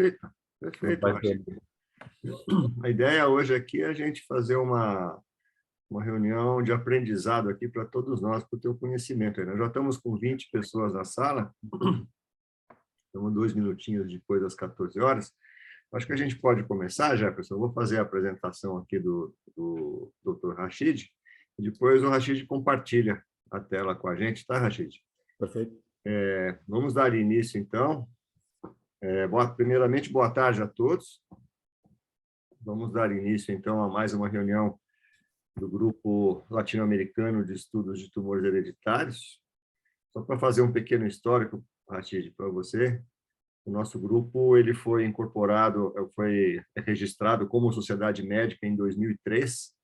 Perfeito, perfeito. A ideia hoje aqui é a gente fazer uma reunião de aprendizado aqui para todos nós, para o teu conhecimento. Nós já estamos com 20 pessoas na sala, estamos 2 minutinhos depois das 14 horas. Acho que a gente pode começar, Jefferson. Eu vou fazer a apresentação aqui do Dr. Rachid, e depois o Rachid compartilha a tela com a gente, tá, Rachid? Perfeito. Vamos dar início, então. Primeiramente, boa tarde a todos. Vamos dar início, então, a mais uma reunião do Grupo Latino-Americano de Estudos de Tumores Hereditários. Só para fazer um pequeno histórico, Rachid, para você, o nosso grupo ele foi incorporado, foi registrado como sociedade médica em 2003.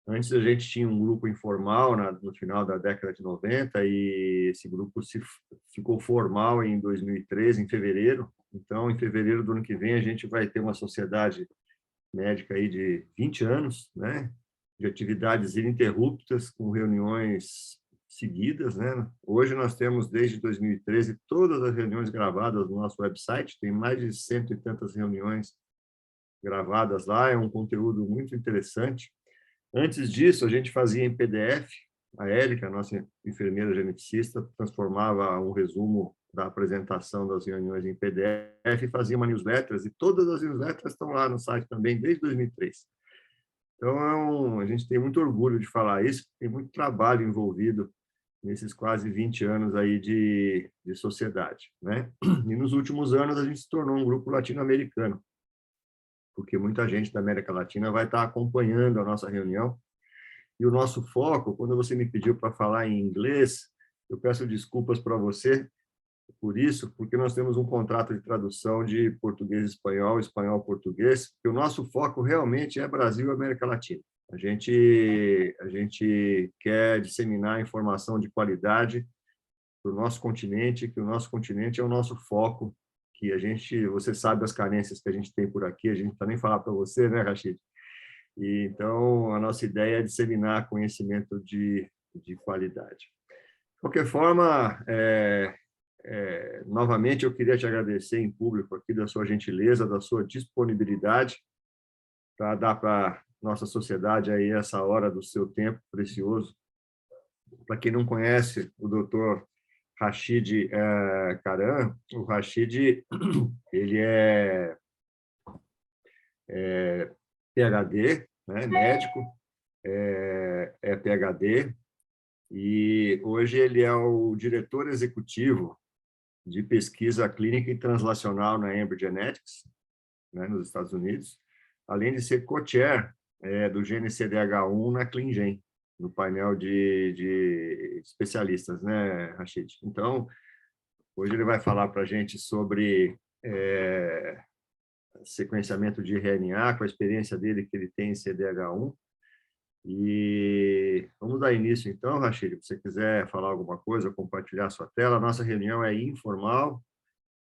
Antes a gente tinha um grupo informal no final da década de 90 e esse grupo ficou formal em 2013, em fevereiro. Então, em fevereiro do ano que vem, a gente vai ter uma sociedade médica aí de 20 anos, né? De atividades ininterruptas, com reuniões seguidas, né? Hoje nós temos, desde 2013, todas as reuniões gravadas no nosso website, tem mais de 100 e tantas reuniões gravadas lá, é um conteúdo muito interessante. Antes disso, a gente fazia em PDF, a Érica, a nossa enfermeira geneticista, transformava um resumo da apresentação das reuniões em PDF e fazia uma newsletter, e todas as newsletters estão lá no site também, desde 2003. Então, a gente tem muito orgulho de falar isso, tem muito trabalho envolvido nesses quase 20 anos aí de sociedade, né? E nos últimos anos a gente se tornou um grupo latino-americano, porque muita gente da América Latina vai estar acompanhando a nossa reunião. E o nosso foco, quando você me pediu para falar em inglês, eu peço desculpas para você por isso, porque nós temos um contrato de tradução de português-espanhol, espanhol-português, que o nosso foco realmente é Brasil e América Latina. A gente quer disseminar informação de qualidade para o nosso continente, que o nosso continente é o nosso foco, que você sabe as carências que a gente tem por aqui, a gente não precisa nem falar para você, né, Rachid? E, então, a nossa ideia é disseminar conhecimento de qualidade. De qualquer forma, novamente, eu queria te agradecer em público aqui da sua gentileza, da sua disponibilidade para dar para nossa sociedade aí essa hora do seu tempo precioso. Para quem não conhece o Dr. Rachid Karam, o Rachid ele é PhD, né, médico, é PhD, e hoje ele é o diretor executivo de pesquisa clínica e translacional na Ambry Genetics, né, nos Estados Unidos, além de ser co-chair do gene CDH1 na ClinGen, no painel de especialistas, né, Rachid? Então, hoje ele vai falar para a gente sobre sequenciamento de RNA, com a experiência dele que ele tem em CDH1. E vamos dar início, então, Rachid, se você quiser falar alguma coisa, compartilhar sua tela. A nossa reunião é informal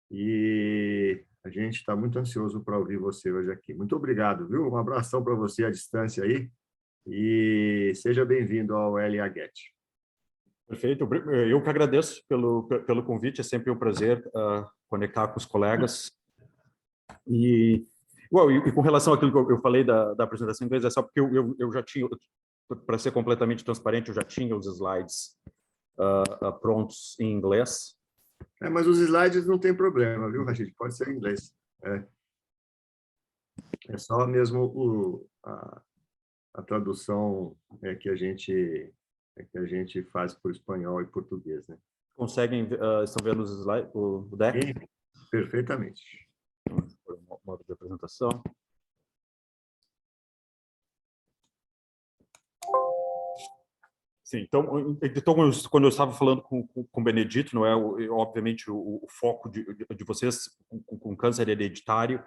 e a gente está muito ansioso para ouvir você hoje aqui. Muito obrigado, viu? Um abração para você à distância aí e seja bem-vindo ao LA-GET. Perfeito. Eu que agradeço pelo convite, é sempre um prazer conectar com os colegas. E com relação àquilo que eu falei da apresentação em inglês, é só porque eu já tinha, para ser completamente transparente, eu já tinha os slides prontos em inglês. Mas os slides não tem problema, viu, Rachid? Pode ser em inglês. É só mesmo a tradução que a gente faz por espanhol e português, né? Conseguem, estão vendo os slides, o deck? Sim, perfeitamente. Modo de apresentação. Sim, então quando eu estava falando com o Benedito, não é, obviamente o foco de vocês com câncer hereditário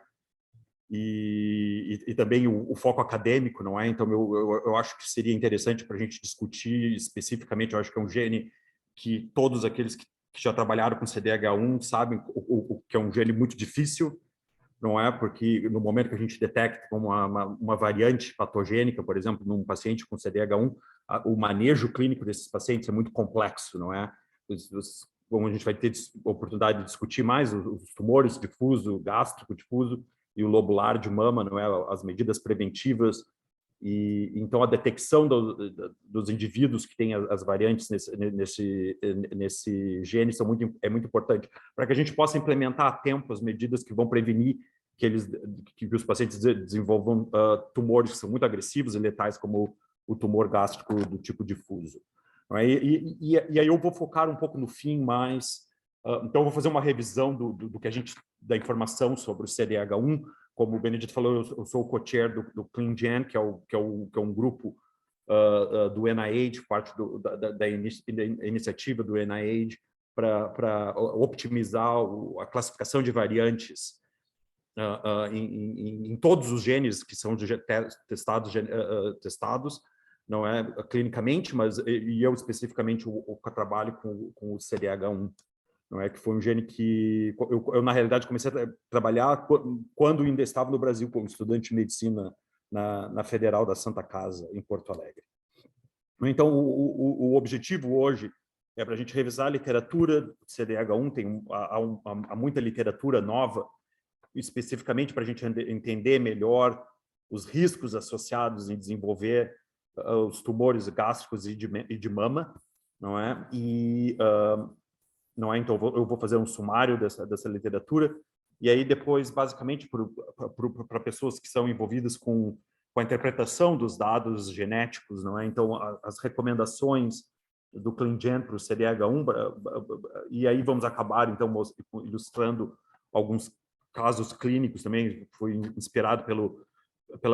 e também o foco acadêmico, não é? Então eu acho que seria interessante para a gente discutir especificamente. Eu acho que é um gene que todos aqueles que já trabalharam com CDH1 sabem o que é um gene muito difícil, não é? Porque no momento que a gente detecta uma variante patogênica, por exemplo, num paciente com CDH1, o manejo clínico desses pacientes é muito complexo, não é? a gente vai ter oportunidade de discutir mais os tumores difuso, gástrico difuso e o lobular de mama, não é? As medidas preventivas e então a detecção dos indivíduos que têm as variantes nesse gene é muito importante para que a gente possa implementar a tempo as medidas que vão prevenir que os pacientes desenvolvam tumores que são muito agressivos e letais, como o tumor gástrico do tipo difuso. E aí eu vou focar um pouco no fim, mas então eu vou fazer uma revisão do que da informação sobre o CDH1. Como o Benedito falou, eu sou o co-chair do CleanGen, que é um grupo do NIH, parte da iniciativa do NIH para optimizar a classificação de variantes em todos os genes que são testados, não é clinicamente, mas eu especificamente eu trabalho com o CDH1, não é, que foi um gene que eu na realidade comecei a trabalhar quando ainda estava no Brasil como estudante de medicina na Federal da Santa Casa, em Porto Alegre. Então, o objetivo hoje é para a gente revisar a literatura do CDH1, há muita literatura nova, especificamente para a gente entender melhor os riscos associados em desenvolver os tumores gástricos e de mama, não é? Não é? Então, eu vou fazer um sumário dessa literatura, e aí depois, basicamente, para pessoas que são envolvidas com a interpretação dos dados genéticos, não é? Então, as recomendações do CleanGen para o CDH1, e aí vamos acabar, então, ilustrando alguns casos clínicos também, foi inspirado pela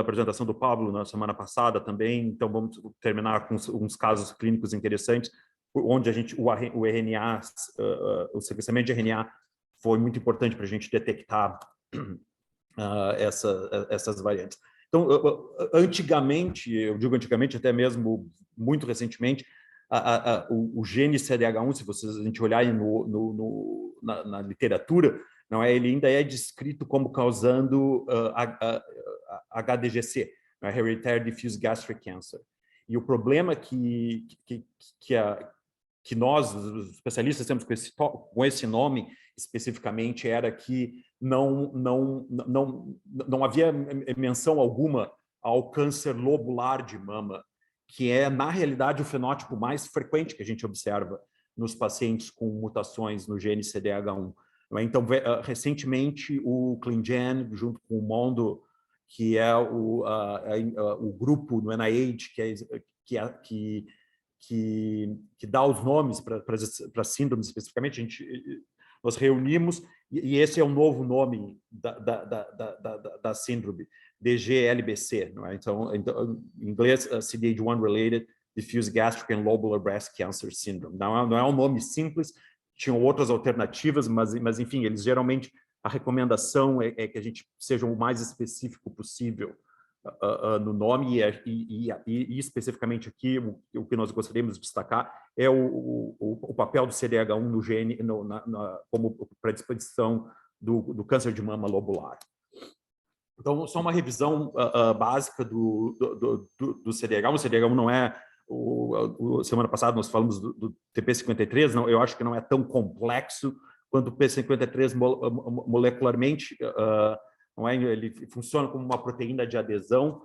apresentação do Pablo na semana passada também, então vamos terminar com uns casos clínicos interessantes, onde o RNA, o sequenciamento de RNA foi muito importante para a gente detectar essas variantes. Então, antigamente, eu digo antigamente, até mesmo muito recentemente, o gene CDH1, se a gente olhar na literatura, não é? Ele ainda é descrito como causando HDGC, Hereditary Diffuse Gastric Cancer. E o problema que nós, os especialistas, temos com esse nome especificamente era que não havia menção alguma ao câncer lobular de mama, que é, na realidade, o fenótipo mais frequente que a gente observa nos pacientes com mutações no gene CDH1. Então, recentemente, o CleanGen, junto com o Mondo, que é o grupo no NIH que dá os nomes para síndromes especificamente, nós reunimos, e esse é o novo nome da síndrome, DGLBC, não é? Então, em inglês, CDH1-Related Diffuse Gastric and Lobular Breast Cancer Syndrome. Não é um nome simples, tinham outras alternativas, mas enfim, eles geralmente, a recomendação é que a gente seja o mais específico possível no nome, e especificamente aqui, o que nós gostaríamos de destacar é o papel do CDH1 no gene, como predisposição do câncer de mama lobular. Então, só uma revisão básica do CDH1. O CDH1 não é... semana passada nós falamos do TP53, não, eu acho que não é tão complexo quanto o P53 molecularmente. Não é? Ele funciona como uma proteína de adesão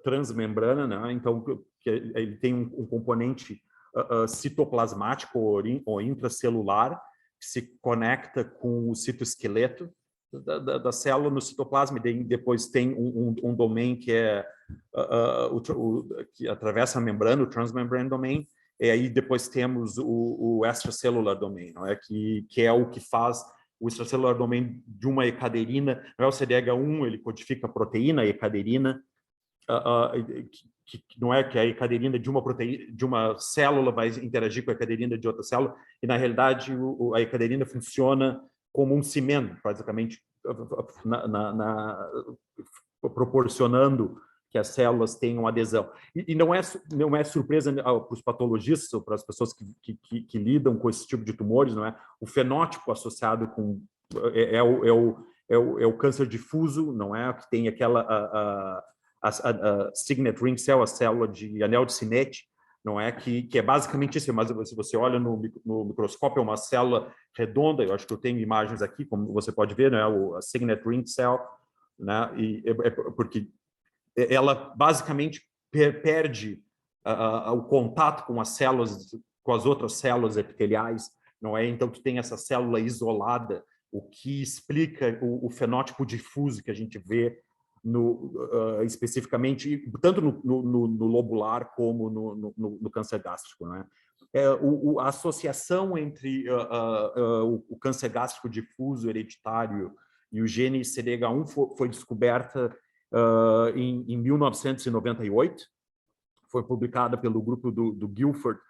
transmembrana, né? Então ele tem um componente citoplasmático ou intracelular que se conecta com o citoesqueleto da célula no citoplasma, e depois tem um domain que é que atravessa a membrana, o transmembrane domain, e aí depois temos o extracellular domain, não é? Que é o que faz o extracellular domain de uma ecaderina. Não é? O CDH1, ele codifica a proteína ecaderina, que não é que a ecaderina de uma proteína, de uma célula vai interagir com a ecaderina de outra célula, e na realidade a ecaderina funciona como um cimento, basicamente, proporcionando que as células tenham adesão. E não é surpresa para os patologistas ou para as pessoas que lidam com esse tipo de tumores, não é? O fenótipo associado com é o câncer difuso, não é? Que tem aquela a signet ring cell, a célula de anel de Sinet, não é que é basicamente isso, mas se você olha no microscópio, é uma célula redonda, eu acho que eu tenho imagens aqui, como você pode ver, né, a signet ring cell, né, e porque ela basicamente perde o contato com as células, com as outras células epiteliais, não é? Então, tu tem essa célula isolada, o que explica o fenótipo difuso que a gente vê especificamente, tanto no lobular como no câncer gástrico, não é? A associação entre o câncer gástrico difuso hereditário e o gene CDH1 foi descoberta em 1998, foi publicada pelo grupo do Guilford,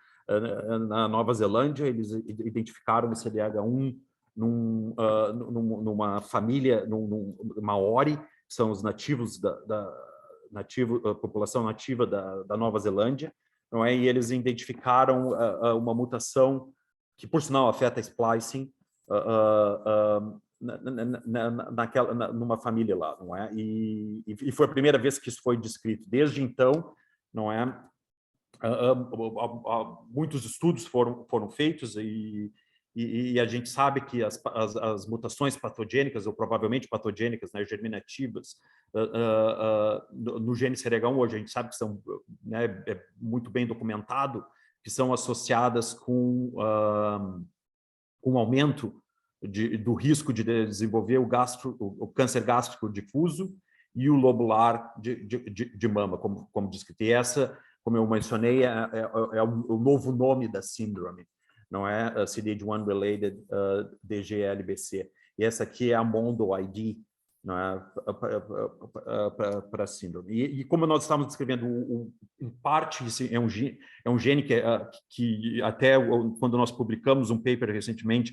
na Nova Zelândia. Eles identificaram o CDH1 numa família, num Maori, que são os nativos a população nativa da Nova Zelândia, não é? E eles identificaram uma mutação que, por sinal, afeta splicing numa família lá, não é? E foi a primeira vez que isso foi descrito. Desde então, não é? Muitos estudos foram feitos e a gente sabe que as mutações patogênicas, ou provavelmente patogênicas, né, germinativas, no gene CDH1, hoje a gente sabe que são, né, é muito bem documentado, que são associadas com aumento do risco de desenvolver o câncer gástrico difuso e o lobular de mama, como descrito. E essa, como eu mencionei, é o novo nome da síndrome, não é CDH1-related DGLBC. E essa aqui é a Mondo ID, não é, para a síndrome. E como nós estávamos descrevendo, em parte, é um gene que até quando nós publicamos um paper recentemente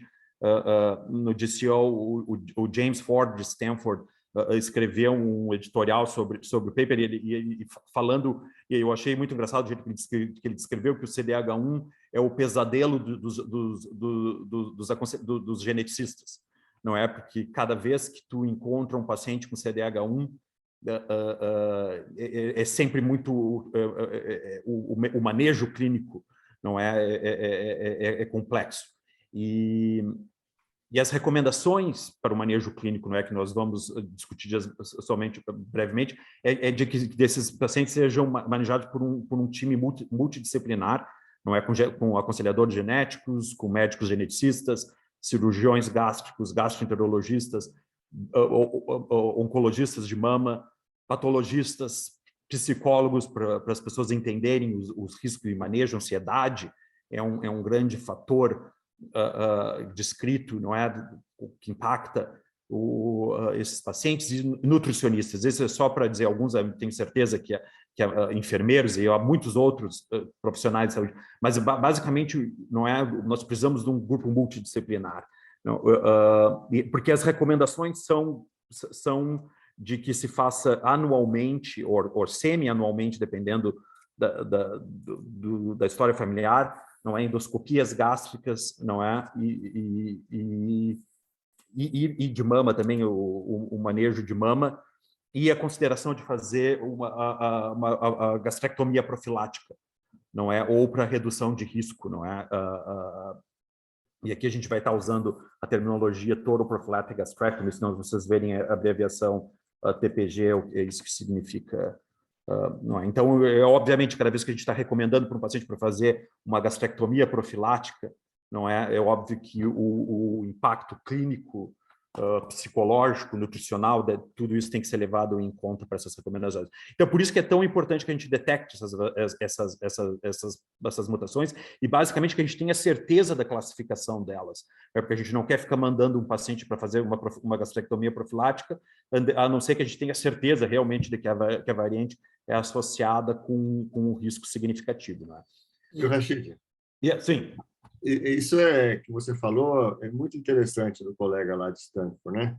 no DCO, o James Ford, de Stanford, escreveu um editorial sobre o paper, e falando, e eu achei muito engraçado o jeito que ele descreveu, que o CDH1 é o pesadelo dos geneticistas, não é? Porque cada vez que tu encontra um paciente com CDH1, é sempre muito o manejo clínico, não é? É complexo. E as recomendações para o manejo clínico, não é, que nós vamos discutir somente brevemente, é de que desses pacientes sejam manejados por um time multidisciplinar, não é, com aconselhadores genéticos, com médicos geneticistas, cirurgiões gástricos, gastroenterologistas, oncologistas de mama, patologistas, psicólogos, para as pessoas entenderem os riscos de manejo, ansiedade é um grande fator descrito, não é, que impacta esses pacientes, e nutricionistas. Isso é só para dizer alguns, eu tenho certeza que enfermeiros e há muitos outros profissionais de saúde, mas basicamente não é, nós precisamos de um grupo multidisciplinar, não, porque as recomendações são de que se faça anualmente ou semi-anualmente, dependendo da história familiar, não é, endoscopias gástricas, não é, e de mama também, o manejo de mama, e a consideração de fazer a gastrectomia profilática, não é, ou para redução de risco, não é, e aqui a gente vai estar usando a terminologia Total Prophylactic Gastrectomy, senão vocês verem a abreviação TPG, é isso que significa. Não é? Então, obviamente, cada vez que a gente está recomendando para um paciente para fazer uma gastrectomia profilática, não é óbvio que o impacto clínico, psicológico, nutricional, tudo isso tem que ser levado em conta para essas recomendações. Então, por isso que é tão importante que a gente detecte essas mutações e, basicamente, que a gente tenha certeza da classificação delas. Porque a gente não quer ficar mandando um paciente para fazer uma gastrectomia profilática, a não ser que a gente tenha certeza realmente de que a variante é associada com um risco significativo. Né? E o Rachid? Sim. Isso que você falou é muito interessante do colega lá de Stanford, né?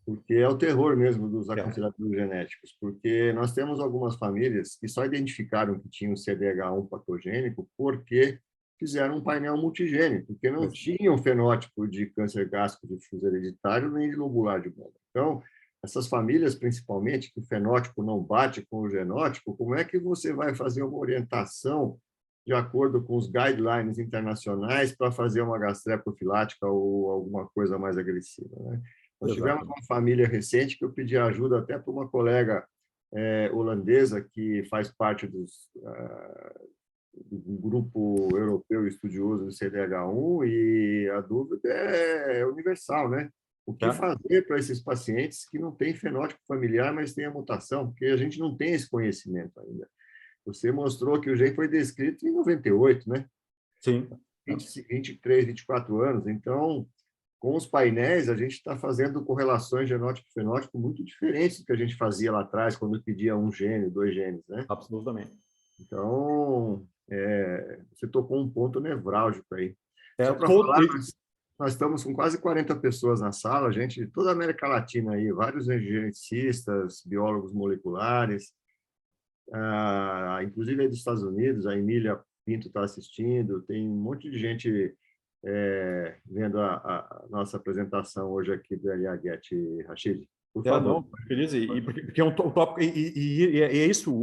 Porque é o terror mesmo dos aconselhadores genéticos, porque nós temos algumas famílias que só identificaram que tinham CDH1 patogênico porque fizeram um painel multigênico, porque não tinham fenótipo de câncer gástrico difuso hereditário nem de lobular de mama. Então, essas famílias, principalmente, que o fenótipo não bate com o genótipo, como é que você vai fazer uma orientação de acordo com os guidelines internacionais para fazer uma gastreia profilática ou alguma coisa mais agressiva, né? Nós tivemos uma família recente que eu pedi ajuda até para uma colega holandesa que faz parte do grupo europeu estudioso do CDH1, e a dúvida é universal, né? O que fazer para esses pacientes que não têm fenótipo familiar, mas têm a mutação? Porque a gente não tem esse conhecimento ainda. Você mostrou que o gene foi descrito em 98, né? Sim. 23, 24 anos. Então, com os painéis, a gente está fazendo correlações genótipo-fenótipo muito diferentes do que a gente fazia lá atrás, quando pedia um gene, 2 genes, né? Absolutamente. Então, você tocou um ponto nevrálgico aí. Só para falar, nós estamos com quase 40 pessoas na sala, gente de toda a América Latina aí, vários geneticistas, biólogos moleculares, inclusive aí dos Estados Unidos, a Emília Pinto está assistindo, tem um monte de gente vendo a nossa apresentação hoje aqui do LA-GET, Rachid. Por favor. Não, feliz, porque é um tópico, e é isso,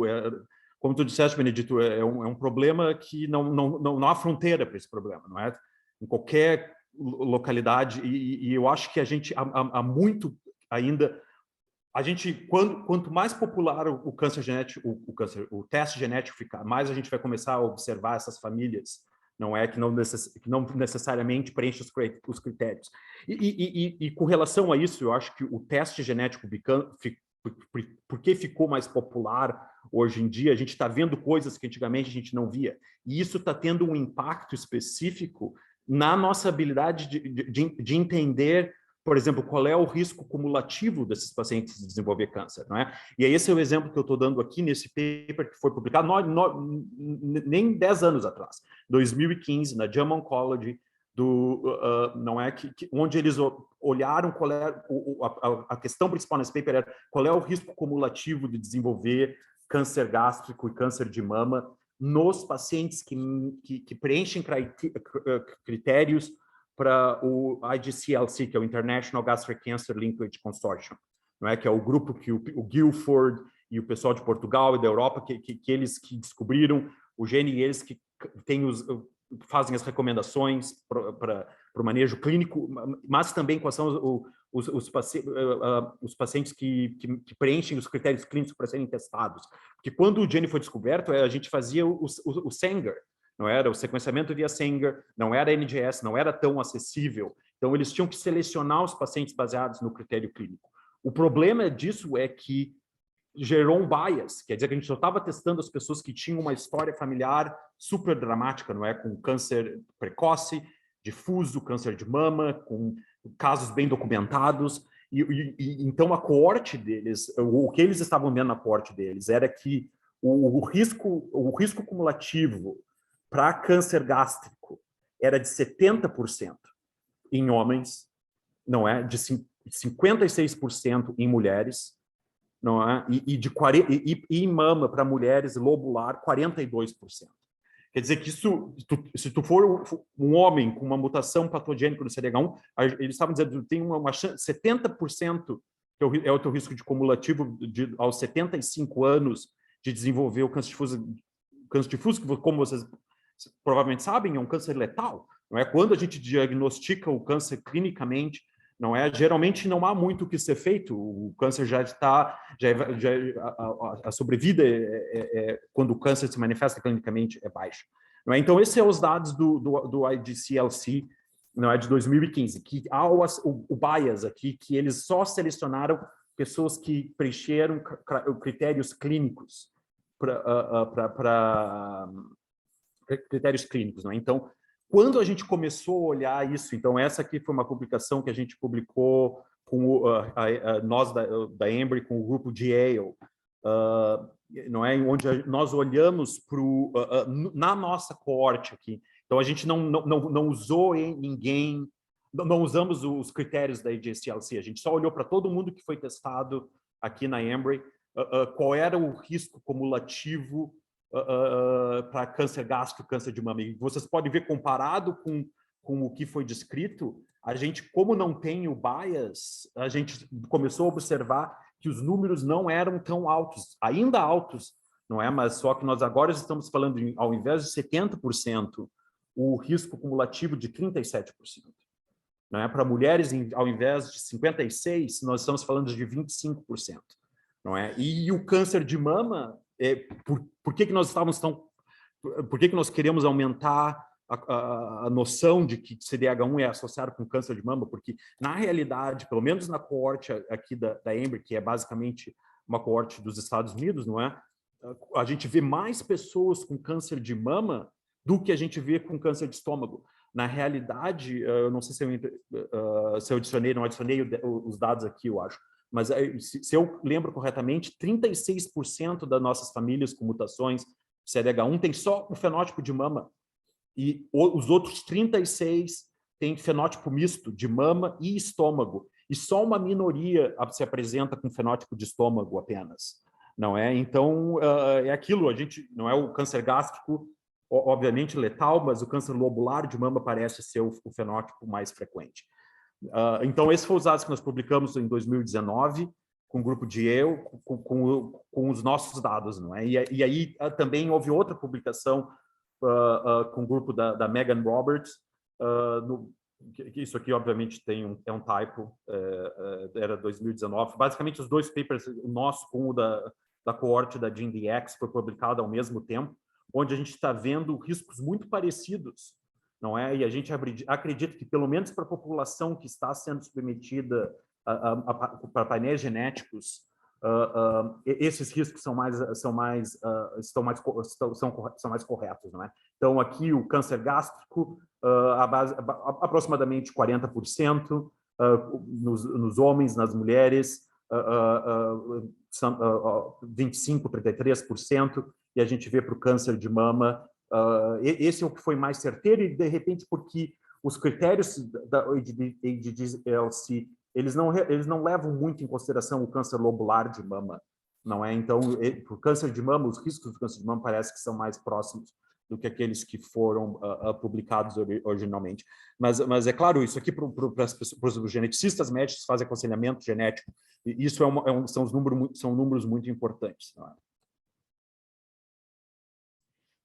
como tu disseste, Benedito, é um problema que não há fronteira para esse problema, não é? Em qualquer localidade, e eu acho que a gente há muito ainda, a gente, quanto mais popular o câncer genético, o teste genético ficar, mais a gente vai começar a observar essas famílias, não é, que não necessariamente preenche os critérios. E com relação a isso, eu acho que o teste genético, porque ficou mais popular hoje em dia, a gente está vendo coisas que antigamente a gente não via. E isso está tendo um impacto específico na nossa habilidade de entender, por exemplo, qual é o risco cumulativo desses pacientes de desenvolver câncer, não é? E aí esse é o exemplo que eu estou dando aqui nesse paper que foi publicado nem 10 anos atrás, 2015, na JAMA Oncology, não é onde eles olharam qual é a questão principal nesse paper era qual é o risco cumulativo de desenvolver câncer gástrico e câncer de mama nos pacientes que preenchem critérios para o IGCLC, que é o International Gastric Cancer Linkage Consortium, não é? Que é o grupo que o Guilford e o pessoal de Portugal e da Europa, que eles que descobriram o gene e eles que fazem as recomendações para o manejo clínico, mas também quais são os pacientes que preenchem os critérios clínicos para serem testados. Porque quando o gene foi descoberto, a gente fazia o Sanger, não era o sequenciamento via Sanger, não era NGS, não era tão acessível. Então, eles tinham que selecionar os pacientes baseados no critério clínico. O problema disso é que gerou um bias, quer dizer que a gente só estava testando as pessoas que tinham uma história familiar super dramática, não é? Com câncer precoce, difuso, câncer de mama, com casos bem documentados. Então, a coorte deles, o que eles estavam vendo na coorte deles era que o risco cumulativo para câncer gástrico era de 70% em homens, não é? De 56% em mulheres, não é? E em mama para mulheres lobular 42%. Quer dizer que se tu for um homem com uma mutação patogênica no CDH1, eles estavam dizendo que tem uma chance, 70% é o teu risco de cumulativo aos 75 anos de desenvolver o câncer difuso. Câncer difuso, que, como vocês provavelmente sabem, é um câncer letal. Não é? Quando a gente diagnostica o câncer clinicamente, não é? Geralmente não há muito o que ser feito. O câncer a sobrevida quando o câncer se manifesta clinicamente é baixa. Não é? Então, esses são os dados do IGCLC, não é, de 2015, que há o bias aqui, que eles só selecionaram pessoas que preencheram critérios clínicos para critérios clínicos, não é? Então, quando a gente começou a olhar isso, então essa aqui foi uma publicação que a gente publicou com nós da Embry, com o grupo de Yale, não é? Onde nós olhamos na nossa coorte aqui. Então, a gente não usou ninguém, não usamos os critérios da IGCLC, a gente só olhou para todo mundo que foi testado aqui na Embry, qual era o risco cumulativo para câncer gástrico, câncer de mama. E vocês podem ver, comparado com o que foi descrito, a gente, como não tem o bias, a gente começou a observar que os números não eram tão altos, ainda altos, não é? Mas só que nós agora estamos falando, ao invés de 70%, o risco cumulativo de 37%. Não é? Para mulheres, ao invés de 56%, nós estamos falando de 25%. Não é? E o câncer de mama, por que nós estávamos tão... Por que nós queremos aumentar a noção de que CDH1 é associado com câncer de mama? Porque, na realidade, pelo menos na coorte aqui da Embry, que é basicamente uma coorte dos Estados Unidos, não é? A gente vê mais pessoas com câncer de mama do que a gente vê com câncer de estômago. Na realidade, eu não sei se eu adicionei, não adicionei os dados aqui, eu acho, mas se eu lembro corretamente, 36% das nossas famílias com mutações CDH1 tem só o fenótipo de mama, e os outros 36% têm fenótipo misto de mama e estômago, e só uma minoria se apresenta com fenótipo de estômago apenas, não é? Então, é aquilo, a gente, não é o câncer gástrico, obviamente letal, mas o câncer lobular de mama parece ser o fenótipo mais frequente. Então, esses foram os dados que nós publicamos em 2019, com o grupo de Yale, com os nossos dados, não é? E aí também houve outra publicação com o grupo da Megan Roberts, isso aqui, obviamente, é um typo, era 2019. Basicamente, os dois papers, o nosso com o da coorte da GeneDx, foi publicado ao mesmo tempo, onde a gente está vendo riscos muito parecidos, não é? E a gente acredita que, pelo menos para a população que está sendo submetida para painéis genéticos, esses riscos são mais corretos, não é? Então, aqui o câncer gástrico, aproximadamente 40%, nos homens, nas mulheres, 25%, 33%, e a gente vê para o câncer de mama, esse é o que foi mais certeiro, e de repente, porque os critérios da ADLC, eles não levam muito em consideração o câncer lobular de mama, não é? Então, para o câncer de mama, os riscos do câncer de mama parece que são mais próximos do que aqueles que foram publicados originalmente. Mas é claro, isso aqui para os geneticistas médicos que fazem aconselhamento genético, e isso são números muito importantes, não é?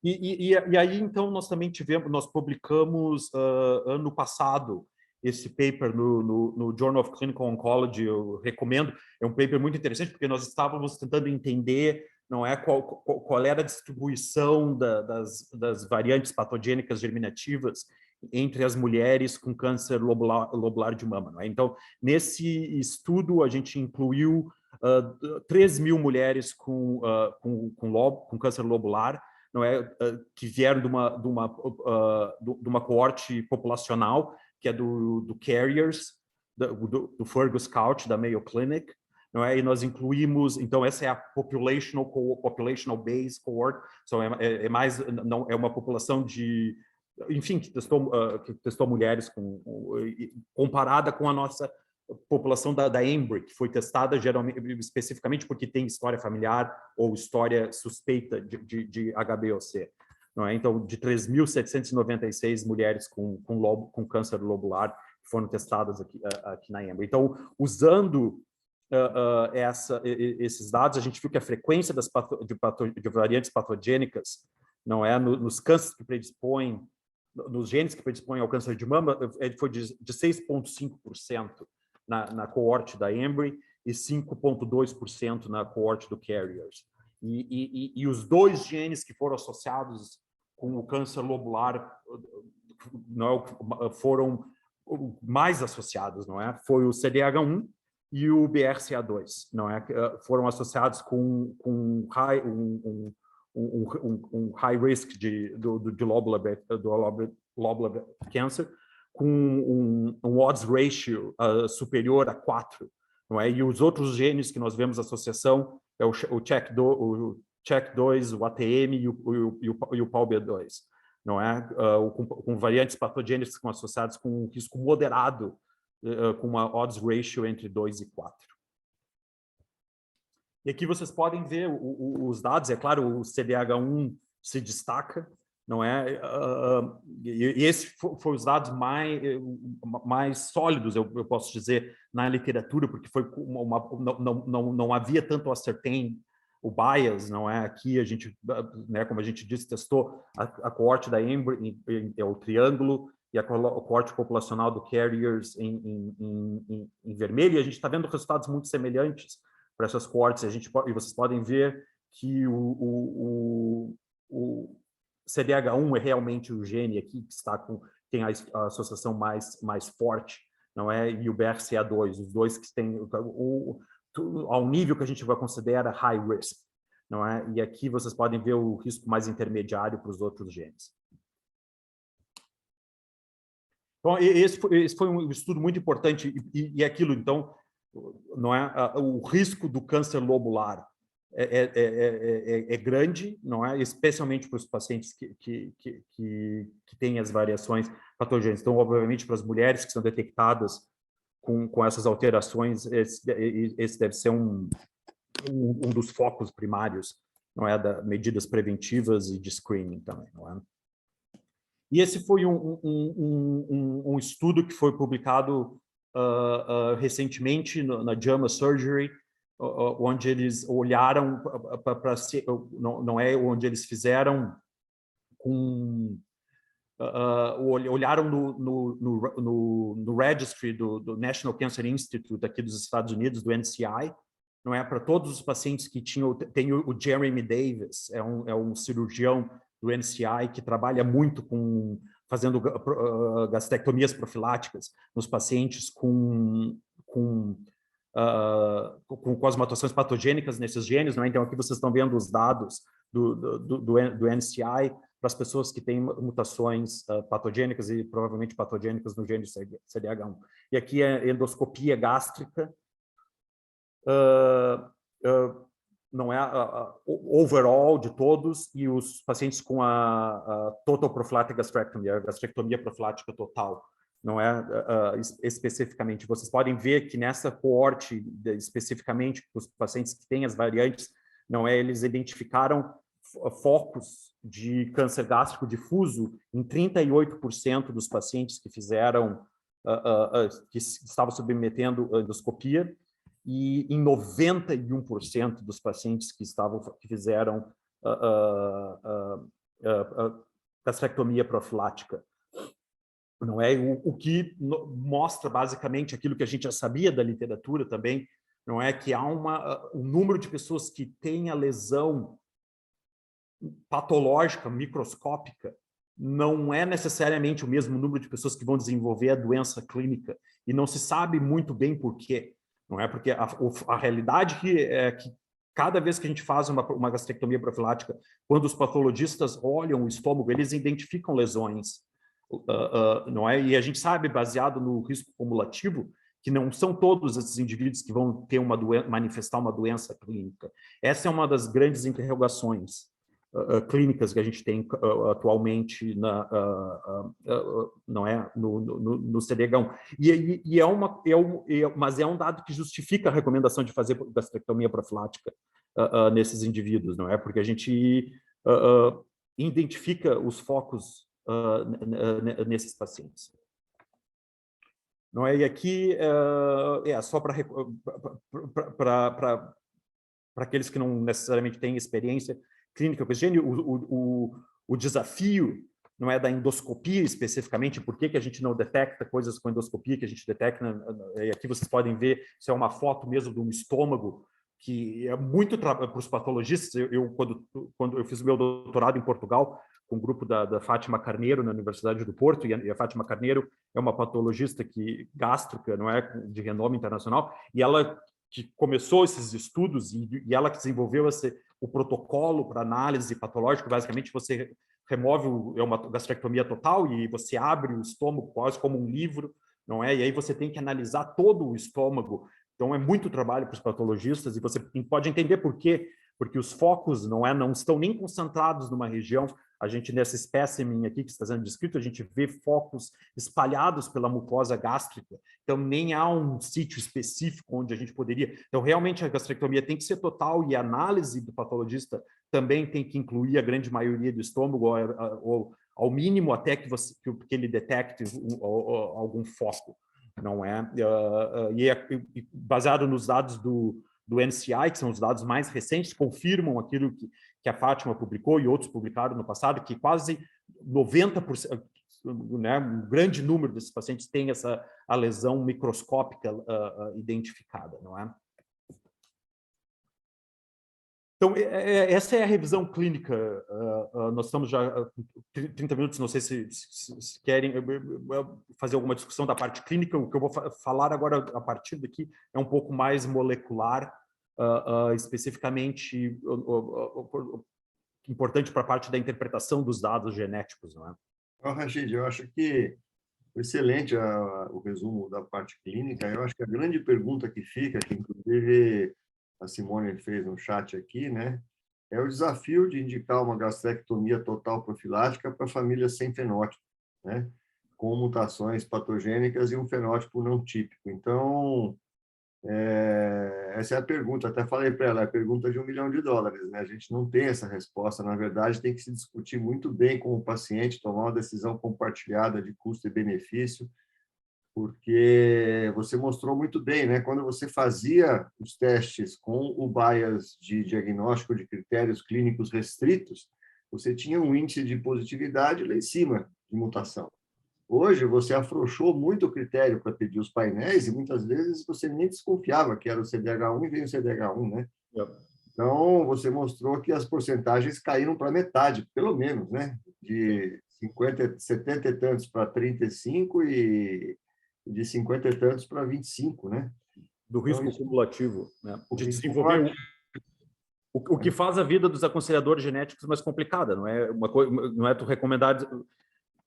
E aí, então, nós também nós publicamos ano passado esse paper no Journal of Clinical Oncology, eu recomendo, é um paper muito interessante, porque nós estávamos tentando entender, não é, qual era a distribuição das variantes patogênicas germinativas entre as mulheres com câncer lobular de mama, não é? Então, nesse estudo, a gente incluiu 3.000 mulheres com câncer lobular, não é, que vieram de uma coorte populacional, que é do Carriers, do Fergus Couch, da Mayo Clinic, não é? E nós incluímos, então essa é a populational base cohort, então é uma população de, enfim, que testou mulheres comparada com a nossa população da Embry, que foi testada geralmente, especificamente porque tem história familiar ou história suspeita de HBOC. Não é? Então, de 3.796 mulheres com câncer lobular que foram testadas aqui na Embry. Então, usando esses dados, a gente viu que a frequência de variantes patogênicas, não é, nos cânceres que predispõem, nos genes que predispõem ao câncer de mama, foi de 6,5% na coorte da Embry e 5,2% na coorte do Carriers. E os dois genes que foram associados com o câncer lobular foram mais associados, não é? Foi o CDH1 e o BRCA2, não é? Foram associados com um high risk de lobular cancer, com um odds ratio superior a 4, não é? E os outros genes que nós vemos associação é o CHEK2, o ATM e o PALB2, não é? Com variantes patogênicas que são associadas com um risco moderado, com uma odds ratio entre 2 e 4. E aqui vocês podem ver os dados, é claro, o CDH1 se destaca, não é? E esses foram os dados mais sólidos, eu posso dizer, na literatura, porque foi não havia tanto ascertain o bias, não é? Aqui a gente, né, como a gente disse, testou a coorte da Embry, o triângulo, e a coorte populacional do Carriers em vermelho, e a gente está vendo resultados muito semelhantes para essas coortes, e vocês podem ver que o CDH1 é realmente o gene aqui que tem a associação mais forte, não é? E o BRCA2, os dois que têm ao nível que a gente vai considerar high risk, não é? E aqui vocês podem ver o risco mais intermediário para os outros genes. Então, esse foi um estudo muito importante e aquilo, então, não é? O risco do câncer lobular é grande, não é? Especialmente para os pacientes que têm as variações patogênicas. Então, obviamente, para as mulheres que são detectadas com essas alterações, esse deve ser um dos focos primários, não é? Da medidas preventivas e de screening também, não é? E esse foi um estudo que foi publicado recentemente na JAMA Surgery, onde eles olharam para não é onde eles fizeram olharam no registry do National Cancer Institute aqui dos Estados Unidos, do NCI, não é, para todos os pacientes que tem o Jeremy Davis, é um cirurgião do NCI que trabalha muito fazendo gastrectomias profiláticas nos pacientes com as mutações patogênicas nesses genes, não é? Então aqui vocês estão vendo os dados do NCI para as pessoas que têm mutações patogênicas e provavelmente patogênicas no gene CDH1. E aqui é endoscopia gástrica, não é overall de todos, e os pacientes com a total prophylactic gastrectomy, a gastrectomia profilática total, não é especificamente. Vocês podem ver que nessa coorte, especificamente, os pacientes que têm as variantes, não é, eles identificaram focos de câncer gástrico difuso em 38% dos pacientes que fizeram, que estavam submetendo a endoscopia, e em 91% dos pacientes que fizeram gastrectomia profilática. Não é? O que mostra basicamente aquilo que a gente já sabia da literatura também, não é, que há um número de pessoas que têm a lesão patológica, microscópica, não é necessariamente o mesmo número de pessoas que vão desenvolver a doença clínica, e não se sabe muito bem por quê. Não é? Porque a realidade é que cada vez que a gente faz uma gastrectomia profilática, quando os patologistas olham o estômago, eles identificam lesões, não é? E a gente sabe, baseado no risco cumulativo, que não são todos esses indivíduos que vão ter manifestar uma doença clínica. Essa é uma das grandes interrogações clínicas que a gente tem atualmente não é, no CDH1. Mas é um dado que justifica a recomendação de fazer gastrectomia profilática nesses indivíduos, não é? Porque a gente identifica os focos nesses pacientes. Não é? E aqui só para aqueles que não necessariamente têm experiência clínica com esse gene, o desafio não é da endoscopia especificamente, por que a gente não detecta coisas com endoscopia que a gente detecta, e aqui vocês podem ver, isso é uma foto mesmo de um estômago, que é muito para os patologistas. Quando eu fiz o meu doutorado em Portugal, com o grupo da Fátima Carneiro, na Universidade do Porto, e a Fátima Carneiro é uma patologista gástrica, não é, de renome internacional, e ela que começou esses estudos, e ela que desenvolveu o protocolo para análise patológica. Basicamente, você remove uma gastrectomia total e você abre o estômago quase como um livro, não é? E aí você tem que analisar todo o estômago. Então, é muito trabalho para os patologistas, e você pode entender por quê, porque os focos não estão nem concentrados numa região. A gente, nessa espécimen aqui que está sendo descrito, a gente vê focos espalhados pela mucosa gástrica. Então, nem há um sítio específico onde a gente poderia... Então, realmente, a gastrectomia tem que ser total, e a análise do patologista também tem que incluir a grande maioria do estômago, ou ao mínimo até que ele detecte algum foco, não é? E baseado nos dados do do NCI, que são os dados mais recentes, confirmam aquilo que a Fátima publicou e outros publicaram no passado, que quase 90%, né, um grande número desses pacientes tem a lesão microscópica identificada, não é? Então, essa é a revisão clínica. Nós estamos já 30 minutos, não sei se querem fazer alguma discussão da parte clínica. O que eu vou falar agora, a partir daqui, é um pouco mais molecular, especificamente importante para a parte da interpretação dos dados genéticos, não é? Rachid, eu acho que excelente o resumo da parte clínica. Eu acho que a grande pergunta que fica, que inclusive a Simone fez no chat aqui, né, é o desafio de indicar uma gastrectomia total profilática para famílias sem fenótipo, né, com mutações patogênicas e um fenótipo não típico. Então, essa é a pergunta. Até falei para ela, é a pergunta de $1 milhão, né? A gente não tem essa resposta. Na verdade, tem que se discutir muito bem com o paciente, tomar uma decisão compartilhada de custo e benefício, porque você mostrou muito bem, né? Quando você fazia os testes com o bias de diagnóstico de critérios clínicos restritos, você tinha um índice de positividade lá em cima de mutação. Hoje, você afrouxou muito o critério para pedir os painéis e muitas vezes você nem desconfiava que era o CDH1 e veio o CDH1, né? Então, você mostrou que as porcentagens caíram para metade, pelo menos, né? De 70 e tantos para 35 e de 50 e tantos para 25, né? Do risco então, cumulativo, né? De desenvolver o que faz a vida dos aconselhadores genéticos mais complicada, não é uma coisa, não é tu recomendar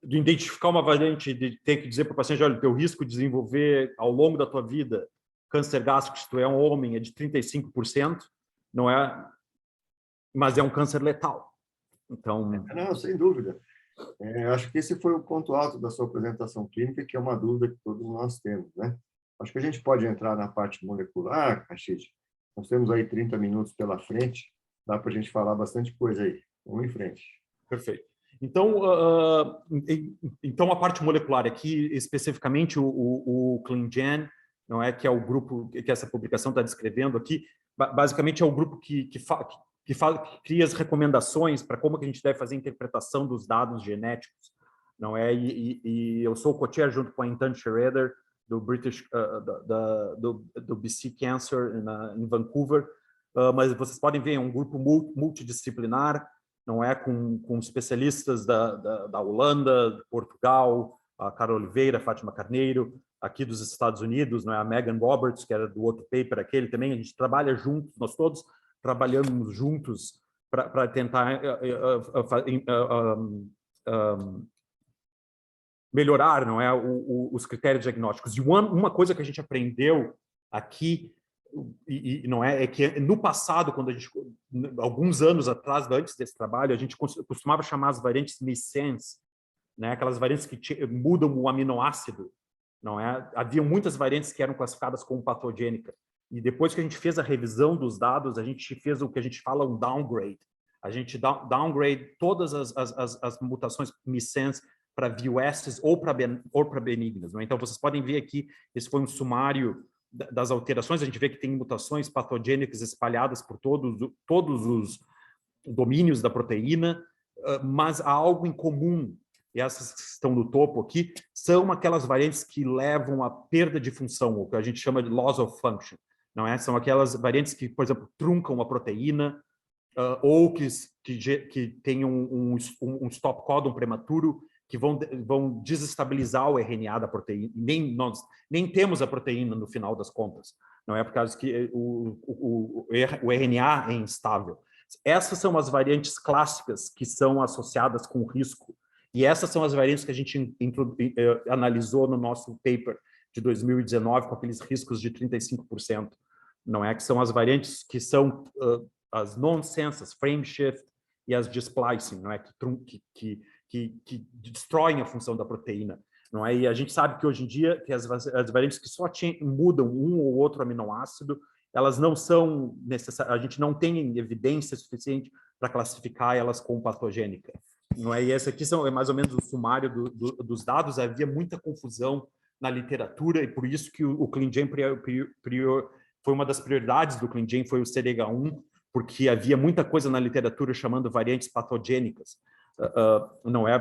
de identificar uma variante, de ter que dizer para o paciente, olha, o teu risco de desenvolver ao longo da tua vida câncer gástrico, se tu é um homem, é de 35%, não é, mas é um câncer letal. Então, não, sem dúvida. Acho que esse foi o ponto alto da sua apresentação clínica, que é uma dúvida que todos nós temos, né? Acho que a gente pode entrar na parte molecular, Rachid. Nós temos aí 30 minutos pela frente, dá para a gente falar bastante coisa aí. Vamos em frente. Perfeito. Então, então a parte molecular aqui, especificamente o ClinGen, não é, que é o grupo que essa publicação está descrevendo aqui, basicamente é o grupo que cria as recomendações para como que a gente deve fazer a interpretação dos dados genéticos, não é? E eu sou o co-chair junto com a Intan Schroeder do British do BC Cancer em Vancouver, mas vocês podem ver, é um grupo multidisciplinar, não é, com especialistas da Holanda, de Portugal, a Carla Oliveira, a Fátima Carneiro, aqui dos Estados Unidos, não é, a Megan Roberts, que era do outro paper aquele também. A gente trabalha juntos, nós todos trabalhamos juntos para tentar melhorar, não é, os critérios diagnósticos. E uma coisa que a gente aprendeu aqui não é que no passado, quando a gente, alguns anos atrás, antes desse trabalho, a gente costumava chamar as variantes missense, né, aquelas variantes que mudam o aminoácido, não é? Havia muitas variantes que eram classificadas como patogênicas. E depois que a gente fez a revisão dos dados, a gente fez o que a gente fala um downgrade. A gente downgrade todas as mutações missense para VUS ou para benignas. Então, vocês podem ver aqui, esse foi um sumário das alterações. A gente vê que tem mutações patogênicas espalhadas por todos os domínios da proteína, mas há algo em comum, e essas que estão no topo aqui, são aquelas variantes que levam à perda de função, o que a gente chama de loss of function. Não é? São aquelas variantes que, por exemplo, truncam a proteína, ou que têm um stop codon prematuro, que vão desestabilizar o RNA da proteína. Nós nem temos a proteína no final das contas. Não é por causa que o RNA é instável. Essas são as variantes clássicas que são associadas com risco. E essas são as variantes que a gente analisou no nosso paper de 2019, com aqueles riscos de 35%. Não é? Que são as variantes que são as nonsense, as frame shift e as displicing, não é? Que destroem a função da proteína, não é? E a gente sabe que hoje em dia que as variantes que só mudam um ou outro aminoácido, elas não são necessárias, a gente não tem evidência suficiente para classificar elas como patogênica, não é? E esse aqui é mais ou menos o sumário dos dados. Havia muita confusão na literatura e por isso que o ClinGen foi uma das prioridades do ClinGen, foi o CDH1, porque havia muita coisa na literatura chamando variantes patogênicas, não é,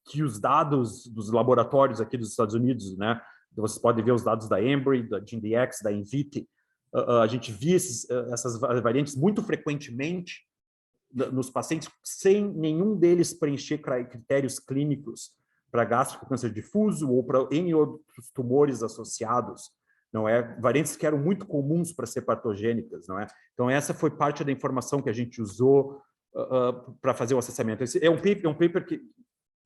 que os dados dos laboratórios aqui dos Estados Unidos, né, vocês podem ver os dados da Embry, da GeneDx, da Invitae, a gente via essas variantes muito frequentemente nos pacientes, sem nenhum deles preencher critérios clínicos para gástrico câncer difuso ou para N outros tumores associados, não é? Variantes que eram muito comuns para ser patogênicas, não é? Então, essa foi parte da informação que a gente usou para fazer o acessamento. Esse é um paper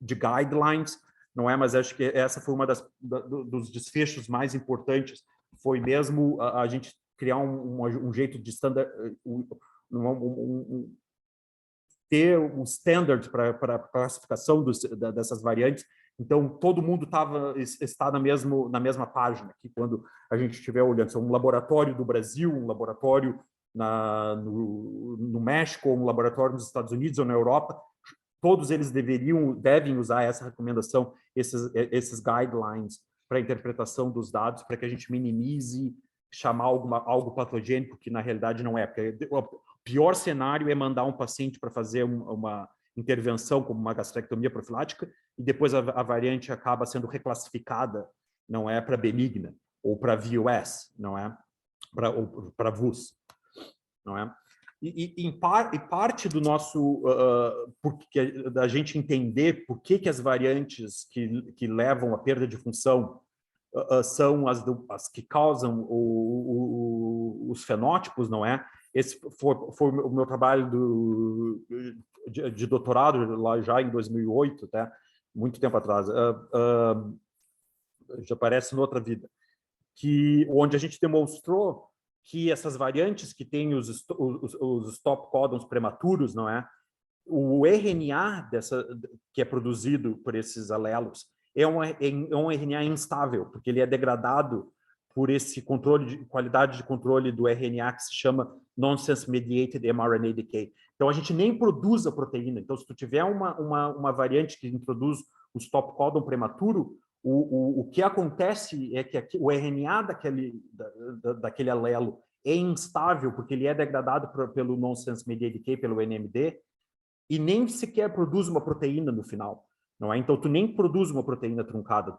de guidelines, não é? Mas acho que essa foi uma dos desfechos mais importantes, foi mesmo a gente criar um jeito de ter um standard para a classificação dessas variantes. Então, todo mundo está na mesma página, que quando a gente estiver olhando, se é um laboratório do Brasil, um laboratório no México, ou um laboratório nos Estados Unidos ou na Europa, todos eles devem usar essa recomendação, esses guidelines para a interpretação dos dados, para que a gente minimize chamar algo patogênico, que na realidade não é. Porque o pior cenário é mandar um paciente para fazer uma intervenção, como uma gastrectomia profilática, e depois a variante acaba sendo reclassificada, não é, para benigna, ou para VUS, não é, para VUS, não é? E parte do nosso, da gente entender por que as variantes que levam à perda de função são as que causam os fenótipos, não é? Esse foi o meu trabalho de doutorado lá já em 2008, tá? Muito tempo atrás. Já aparece em outra vida. Onde a gente demonstrou que essas variantes que têm os stop codons prematuros, não é? O RNA que é produzido por esses alelos é um RNA instável, porque ele é degradado por esse qualidade de controle do RNA que se chama Nonsense Mediated mRNA Decay. Então, a gente nem produz a proteína. Então, se tu tiver uma variante que introduz o stop codon prematuro, o que acontece é que o RNA daquele alelo é instável, porque ele é degradado pelo Nonsense Mediated Decay, pelo NMD, e nem sequer produz uma proteína no final. Não é? Então, tu nem produz uma proteína truncada,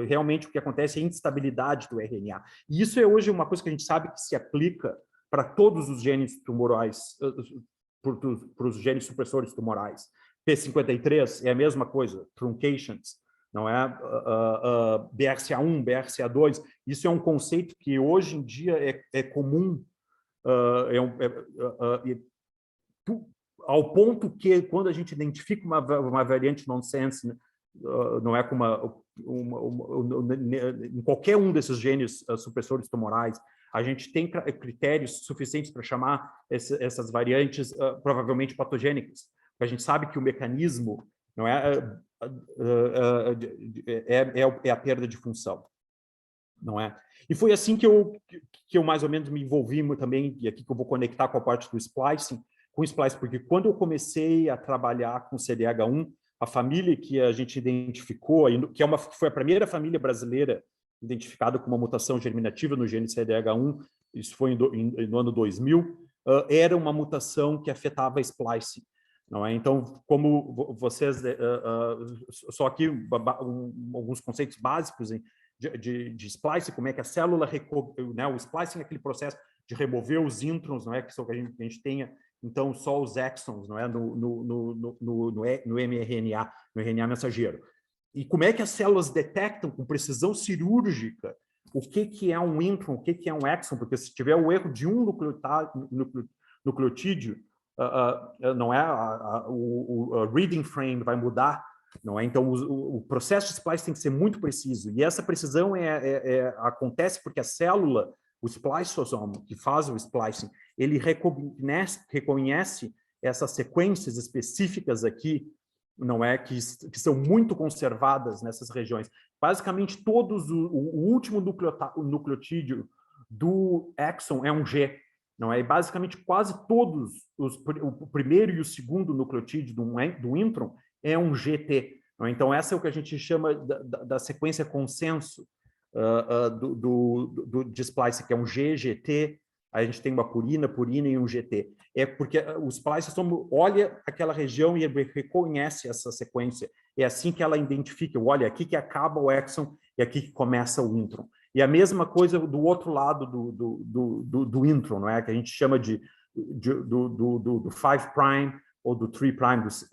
realmente o que acontece é a instabilidade do RNA. E isso é hoje uma coisa que a gente sabe que se aplica para todos os genes tumorais, para os genes supressores tumorais. P53 é a mesma coisa, truncations, não é? BRCA1, BRCA2, isso é um conceito que hoje em dia é comum, ao ponto que, quando a gente identifica uma variante nonsense, não é como em qualquer um desses genes supressores tumorais, a gente tem critérios suficientes para chamar essas variantes provavelmente patogênicas. A gente sabe que o mecanismo não é a perda de função, não é? E foi assim que eu mais ou menos me envolvi também, e aqui que eu vou conectar com a parte do splicing, com o splice, porque quando eu comecei a trabalhar com CDH1, a família que a gente identificou, que foi a primeira família brasileira identificada com uma mutação germinativa no gene CDH1, isso foi no ano 2000, era uma mutação que afetava a splicing. Não é? Então, como vocês... só aqui alguns conceitos básicos de splicing, como é que a célula... né, o splicing é aquele processo de remover os introns, não é? Que são que a gente tenha, então, só os exons, não é? No mRNA, no RNA mensageiro. E como é que as células detectam com precisão cirúrgica o que é um intron, o que é um exon? Porque se tiver o erro de um nucleotídeo, não é? O reading frame vai mudar, não é? Então, o processo de splicing tem que ser muito preciso. E essa precisão acontece porque a célula, o spliceosome, que faz o splicing, ele reconhece essas sequências específicas aqui, não é, que são muito conservadas nessas regiões. Basicamente, o último nucleotídeo do exon é um G, não é? E basicamente quase todos o primeiro e o segundo nucleotídeo do intron é um GT. Não é? Então, essa é o que a gente chama da sequência consenso de splice, que é um G, GT, a gente tem uma purina e um GT. É porque o splice olha aquela região e reconhece essa sequência. É assim que ela identifica, olha, aqui que acaba o exon e aqui que começa o intron. E a mesma coisa do outro lado do intron, não é? Que a gente chama do 5' ou do 3',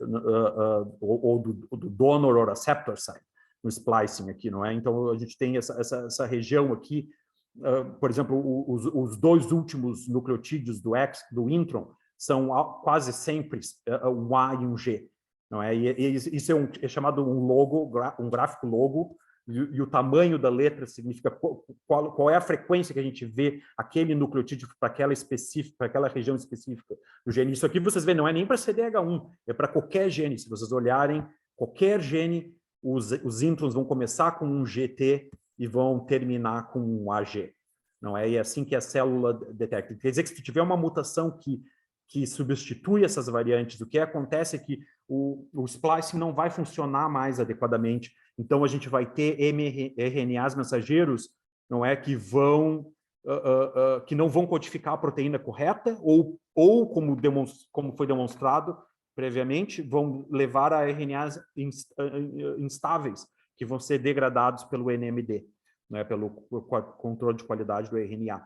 ou do donor or receptor site, no splicing aqui, não é? Então, a gente tem essa região aqui, por exemplo, os dois últimos nucleotídeos do intron são quase sempre um A e um G, não é? E isso é chamado um gráfico logo, e o tamanho da letra significa qual é a frequência que a gente vê aquele nucleotídeo para aquela região específica do gene. Isso aqui vocês veem, não é nem para CDH1, é para qualquer gene. Se vocês olharem, qualquer gene, os introns vão começar com um GT e vão terminar com um AG. Não é? E é assim que a célula detecta. Quer dizer que se tiver uma mutação que substitui essas variantes, o que acontece é que o splicing não vai funcionar mais adequadamente. Então, a gente vai ter mRNAs mensageiros, não é, que não vão codificar a proteína correta, ou como foi demonstrado previamente, vão levar a RNAs instáveis, que vão ser degradados pelo NMD, não é, pelo controle de qualidade do RNA,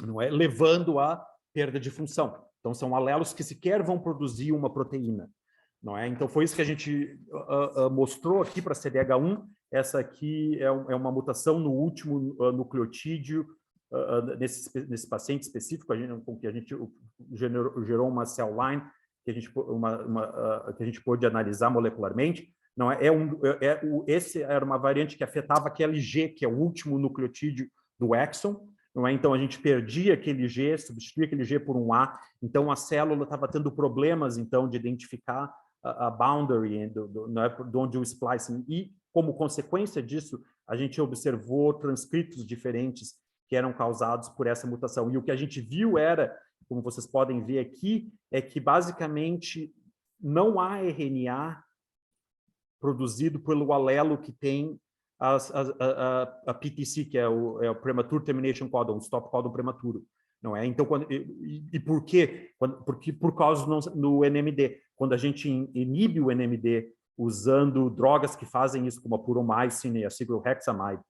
não é, levando à perda de função. Então, são alelos que sequer vão produzir uma proteína. Não é? Então, foi isso que a gente mostrou aqui para CDH1. Essa aqui é uma mutação no último nucleotídeo nesse paciente específico, com que a gente gerou uma cell line que a gente pôde analisar molecularmente. Não é? Esse era uma variante que afetava aquele G, que é o último nucleotídeo do exon. Não é? Então, a gente perdia aquele G, substituía aquele G por um A. Então, a célula estava tendo problemas, então, de identificar a boundary de onde o splicing. E, como consequência disso, a gente observou transcritos diferentes que eram causados por essa mutação. E o que a gente viu era, como vocês podem ver aqui, é que, basicamente, não há RNA produzido pelo alelo que tem a PTC, que é o Premature Termination Codon, o stop codon prematuro. Não é? Então, por quê? Porque por causa do NMD. Quando a gente inibe o NMD usando drogas que fazem isso, como a puromycin e a ciclohexamide,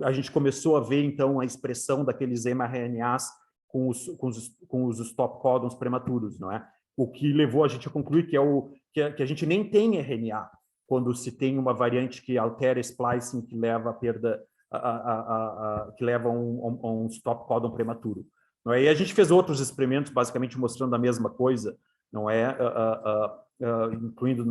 a gente começou a ver, então, a expressão daqueles mRNAs com os stop codons prematuros, não é? O que levou a gente a concluir que a gente nem tem RNA quando se tem uma variante que altera splicing, que leva a perda, que leva a um stop codon prematuro. Não é? E a gente fez outros experimentos, basicamente mostrando a mesma coisa, não é? Incluindo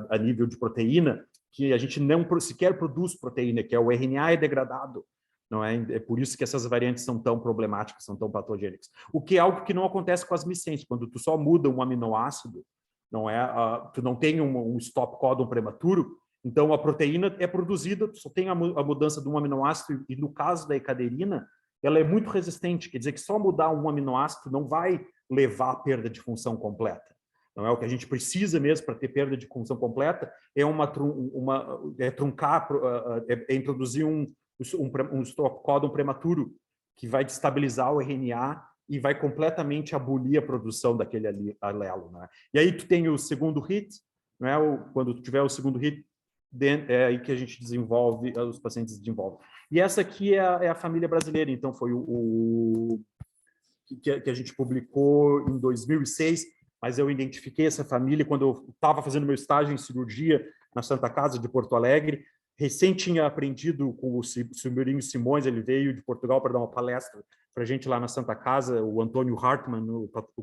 a nível de proteína, que a gente não sequer produz proteína, que é o RNA é degradado. Não é? É por isso que essas variantes são tão problemáticas, são tão patogênicas. O que é algo que não acontece com as micens, quando tu só muda um aminoácido, não é? Tu não tem um stop codon prematuro, então a proteína é produzida, tu só tem a mudança de um aminoácido, e no caso da ecaderina, ela é muito resistente, quer dizer que só mudar um aminoácido não vai levar à perda de função completa. Não é o que a gente precisa mesmo para ter perda de função completa, é truncar, é introduzir um stop codon prematuro que vai destabilizar o RNA e vai completamente abolir a produção daquele alelo. Né? E aí tu tem o segundo hit, né? Quando tu tiver o segundo hit, é aí que a gente desenvolve, os pacientes desenvolvem. E essa aqui é a família brasileira, então foi que a gente publicou em 2006, mas eu identifiquei essa família quando eu estava fazendo meu estágio em cirurgia na Santa Casa de Porto Alegre. Recém tinha aprendido com o Silveirinho Simões, ele veio de Portugal para dar uma palestra para a gente lá na Santa Casa, o Antônio Hartmann,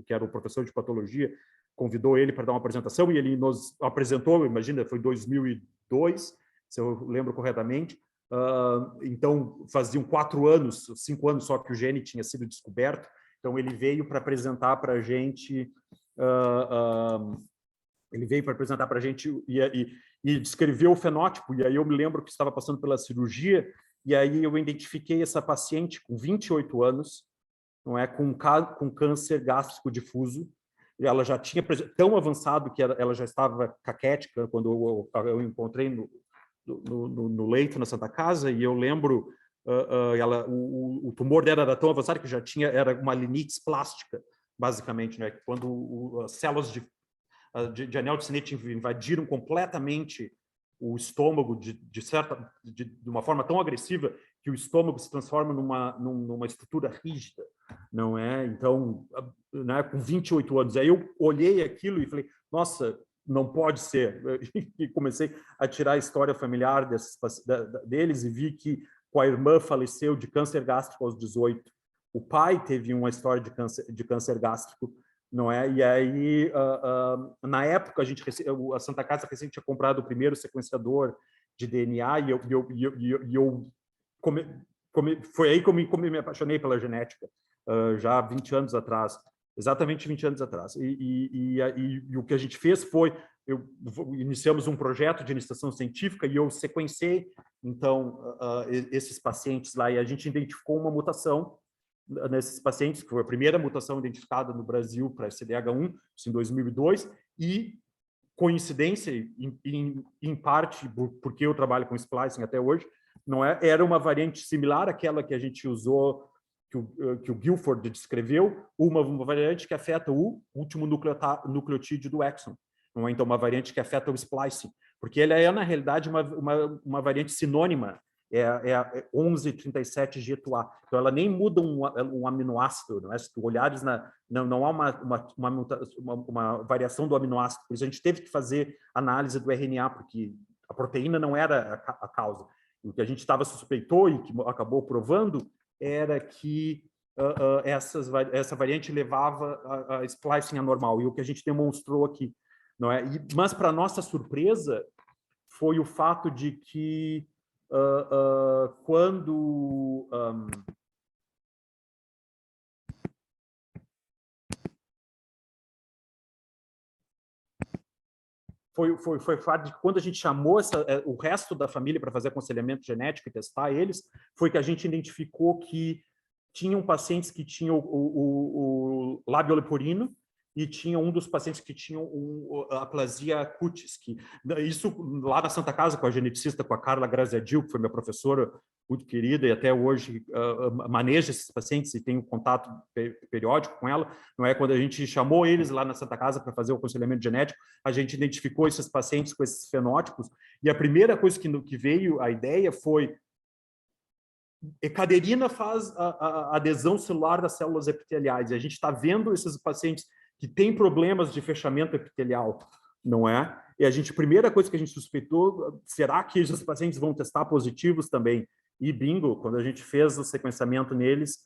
que era o professor de patologia, convidou ele para dar uma apresentação e ele nos apresentou, imagina, foi 2002, se eu lembro corretamente. Então, faziam 4 anos, 5 anos só que o gene tinha sido descoberto, então ele veio para apresentar para a gente, e descreveu o fenótipo, e aí eu me lembro que estava passando pela cirurgia, e aí eu identifiquei essa paciente com 28 anos, não é, com câncer gástrico difuso, e ela já tinha tão avançado que ela já estava caquética quando eu encontrei no leito na Santa Casa, e eu lembro o tumor dela era tão avançado que já era uma linite plástica, basicamente, né? Quando as células de anel de Sennett invadiram completamente o estômago de uma forma tão agressiva que o estômago se transforma numa estrutura rígida, não é? Então, né, com 28 anos, aí eu olhei aquilo e falei, nossa, não pode ser. E comecei a tirar a história familiar deles e vi que a irmã faleceu de câncer gástrico aos 18. O pai teve uma história de câncer gástrico, não é? E aí, na época, a Santa Casa recém tinha comprado o primeiro sequenciador de DNA foi aí que eu me apaixonei pela genética, já 20 anos atrás, exatamente 20 anos atrás. E o que a gente fez foi, iniciamos um projeto de iniciação científica e eu sequenciei, então, esses pacientes lá, e a gente identificou uma mutação nesses pacientes, que foi a primeira mutação identificada no Brasil para CDH1, isso em 2002, e coincidência, em parte, porque eu trabalho com splicing até hoje, não é? Era uma variante similar àquela que a gente usou, que o Guilford descreveu, uma variante que afeta o último nucleotídeo do exon, não é? Então, uma variante que afeta o splicing, porque ela é, na realidade, uma variante sinônima, é 1137G2A. Então, ela nem muda um aminoácido, não é? Se tu olhares, não há uma variação do aminoácido. Por isso, a gente teve que fazer análise do RNA, porque a proteína não era a causa. O que a gente suspeitou e que acabou provando era que essa variante levava a splicing anormal, e o que a gente demonstrou aqui, não é? Mas, para nossa surpresa, foi o fato de que quando foi o fato de que quando a gente chamou o resto da família para fazer aconselhamento genético e testar eles, foi que a gente identificou que tinham pacientes que tinham o lábio leporino e tinha um dos pacientes que tinham a aplasia cutis, que isso lá na Santa Casa com a geneticista, com a Carla Graziadil, que foi minha professora muito querida e até hoje maneja esses pacientes e tenho contato periódico com ela, não é? Quando a gente chamou eles lá na Santa Casa para fazer o aconselhamento genético, a gente identificou esses pacientes com esses fenótipos e a primeira coisa que veio a ideia foi caderina faz a adesão celular das células epiteliais e a gente está vendo esses pacientes que têm problemas de fechamento epitelial, não é? E a primeira coisa que a gente suspeitou, será que esses pacientes vão testar positivos também? E bingo, quando a gente fez o sequenciamento neles,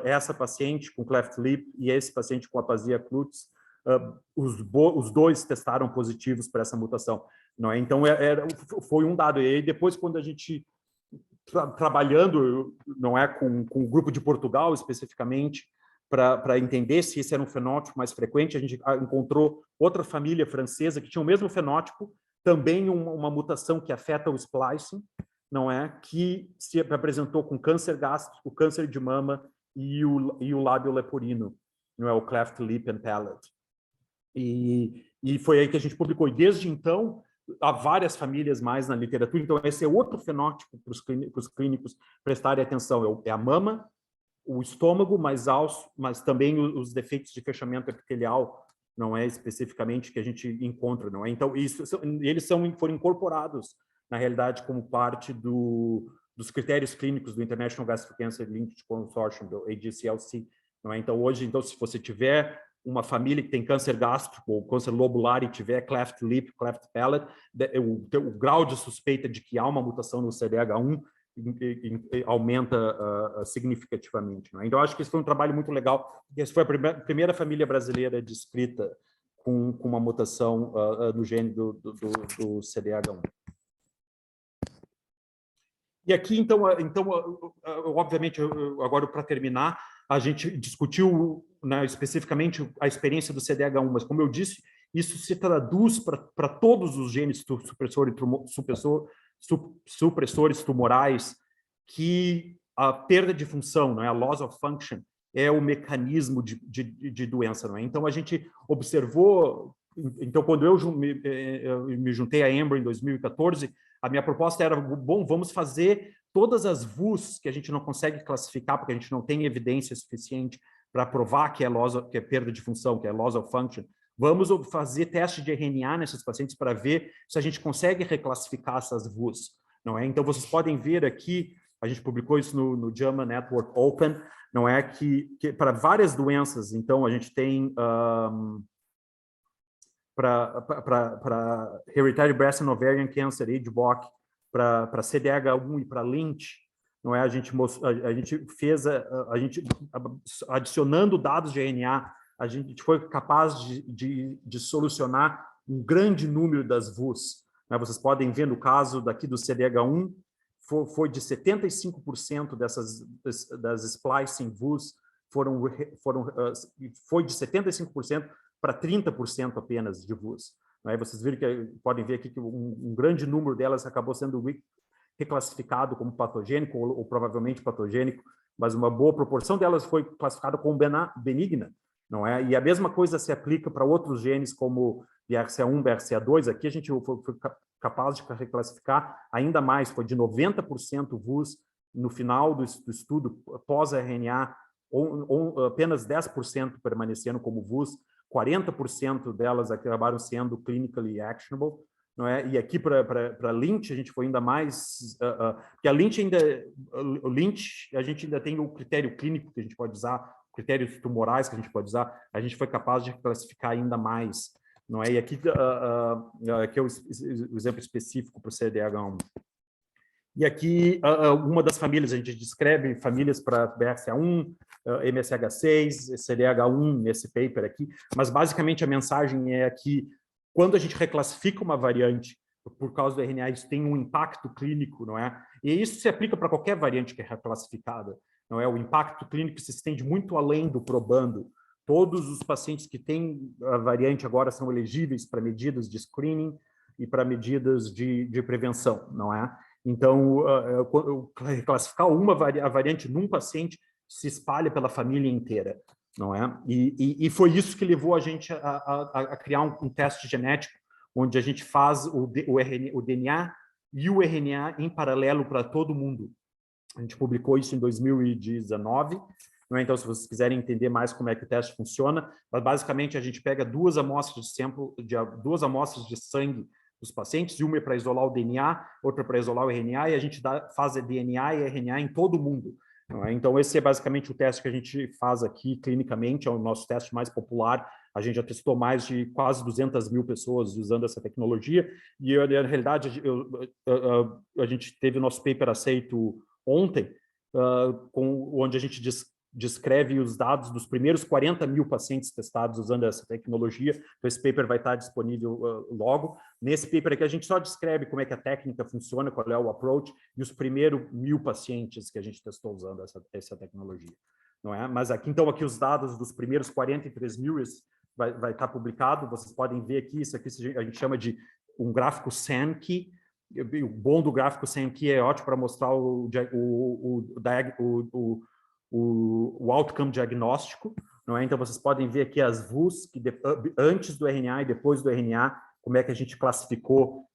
essa paciente com cleft lip e esse paciente com aplasia cutis, os dois testaram positivos para essa mutação, não é? Então, foi um dado. E aí, depois, quando a gente trabalhando, não é, com o grupo de Portugal especificamente, para entender se esse era um fenótipo mais frequente, a gente encontrou outra família francesa que tinha o mesmo fenótipo, também uma mutação que afeta o splicing, não é, que se apresentou com câncer gástrico, câncer de mama e o lábio leporino, não é, o cleft lip and palate. E foi aí que a gente publicou. E desde então há várias famílias mais na literatura. Então esse é outro fenótipo para os clínicos prestarem atenção. É a mama, o estômago, mas também os defeitos de fechamento epitelial, não é especificamente que a gente encontra, não é? Então eles foram incorporados na realidade como parte dos critérios clínicos do International Gastric Cancer Linked Consortium, do AGCLC, não é? Então hoje, se você tiver uma família que tem câncer gástrico ou câncer lobular e tiver cleft lip, cleft palate, o grau de suspeita de que há uma mutação no CDH1 aumenta significativamente, não é? Então, acho que esse foi um trabalho muito legal. Essa foi a primeira família brasileira descrita com uma mutação no gene do CDH1. E aqui, então obviamente, agora para terminar, a gente discutiu, né, especificamente a experiência do CDH1, mas, como eu disse, isso se traduz para todos os genes supressores tumorais, que a perda de função, não é, a loss of function, é o mecanismo de doença, não é? Então, a gente observou. Então, quando eu me juntei à Embry em 2014, a minha proposta era, bom, vamos fazer todas as VUs que a gente não consegue classificar, porque a gente não tem evidência suficiente para provar que que é perda de função, que é loss of function, vamos fazer teste de RNA nesses pacientes para ver se a gente consegue reclassificar essas VUs, não é? Então, vocês podem ver aqui, a gente publicou isso no JAMA Network Open, não é? Que para várias doenças, então, a gente tem para Hereditary Breast and Ovarian Cancer, HBOC, para CDH1 e para Lynch, não é? A gente fez, a gente adicionando dados de RNA, a gente foi capaz de solucionar um grande número das VUs. Né? Vocês podem ver no caso daqui do CDH1, foi de 75% das splicing VUs, foi de 75% para 30% apenas de VUs. Aí vocês viram podem ver aqui que um grande número delas acabou sendo reclassificado como patogênico ou provavelmente patogênico, mas uma boa proporção delas foi classificada como benigna, não é? E a mesma coisa se aplica para outros genes como BRCA1, BRCA2. Aqui a gente foi capaz de reclassificar ainda mais, foi de 90% VUs no final do estudo pós-RNA, apenas 10% permanecendo como VUs, 40% delas acabaram sendo clinically actionable, não é? E aqui para Lynch a gente foi ainda mais, porque a Lynch a gente ainda tem o critério clínico que a gente pode usar, critérios tumorais que a gente pode usar, a gente foi capaz de classificar ainda mais, não é? E aqui é o exemplo específico para o CDH1. E aqui, uma das famílias, a gente descreve famílias para BRCA1, MSH6, CDH1 nesse paper aqui, mas basicamente a mensagem é que quando a gente reclassifica uma variante por causa do RNA, isso tem um impacto clínico, não é? E isso se aplica para qualquer variante que é reclassificada, não é? O impacto clínico se estende muito além do probando. Todos os pacientes que têm a variante agora são elegíveis para medidas de screening e para medidas de prevenção, não é? Então, classificar a variante num paciente se espalha pela família inteira, não é? E foi isso que levou a gente a criar um teste genético, onde a gente faz o DNA e o RNA em paralelo para todo mundo. A gente publicou isso em 2019, não é? Então, se vocês quiserem entender mais como é que o teste funciona, mas basicamente a gente pega duas amostras de sangue dos pacientes, uma é para isolar o DNA, outra para isolar o RNA, e a gente faz DNA e RNA em todo mundo. Não é? Então, esse é basicamente o teste que a gente faz aqui clinicamente, é o nosso teste mais popular. A gente já testou mais de quase 200 mil pessoas usando essa tecnologia, e na realidade a gente teve o nosso paper aceito ontem, onde a gente descreve os dados dos primeiros 40 mil pacientes testados usando essa tecnologia. Então, esse paper vai estar disponível logo. Nesse paper aqui, a gente só descreve como é que a técnica funciona, qual é o approach, e os primeiros 1000 pacientes que a gente testou usando essa tecnologia. Não é? Mas aqui, então, aqui os dados dos primeiros 43 mil vai estar publicado. Vocês podem ver aqui, isso aqui a gente chama de um gráfico Sankey. O bom do gráfico Sankey é ótimo para mostrar o outcome diagnóstico, não é? Então, vocês podem ver aqui as VUs, antes do RNA e depois do RNA, como é que a gente classificou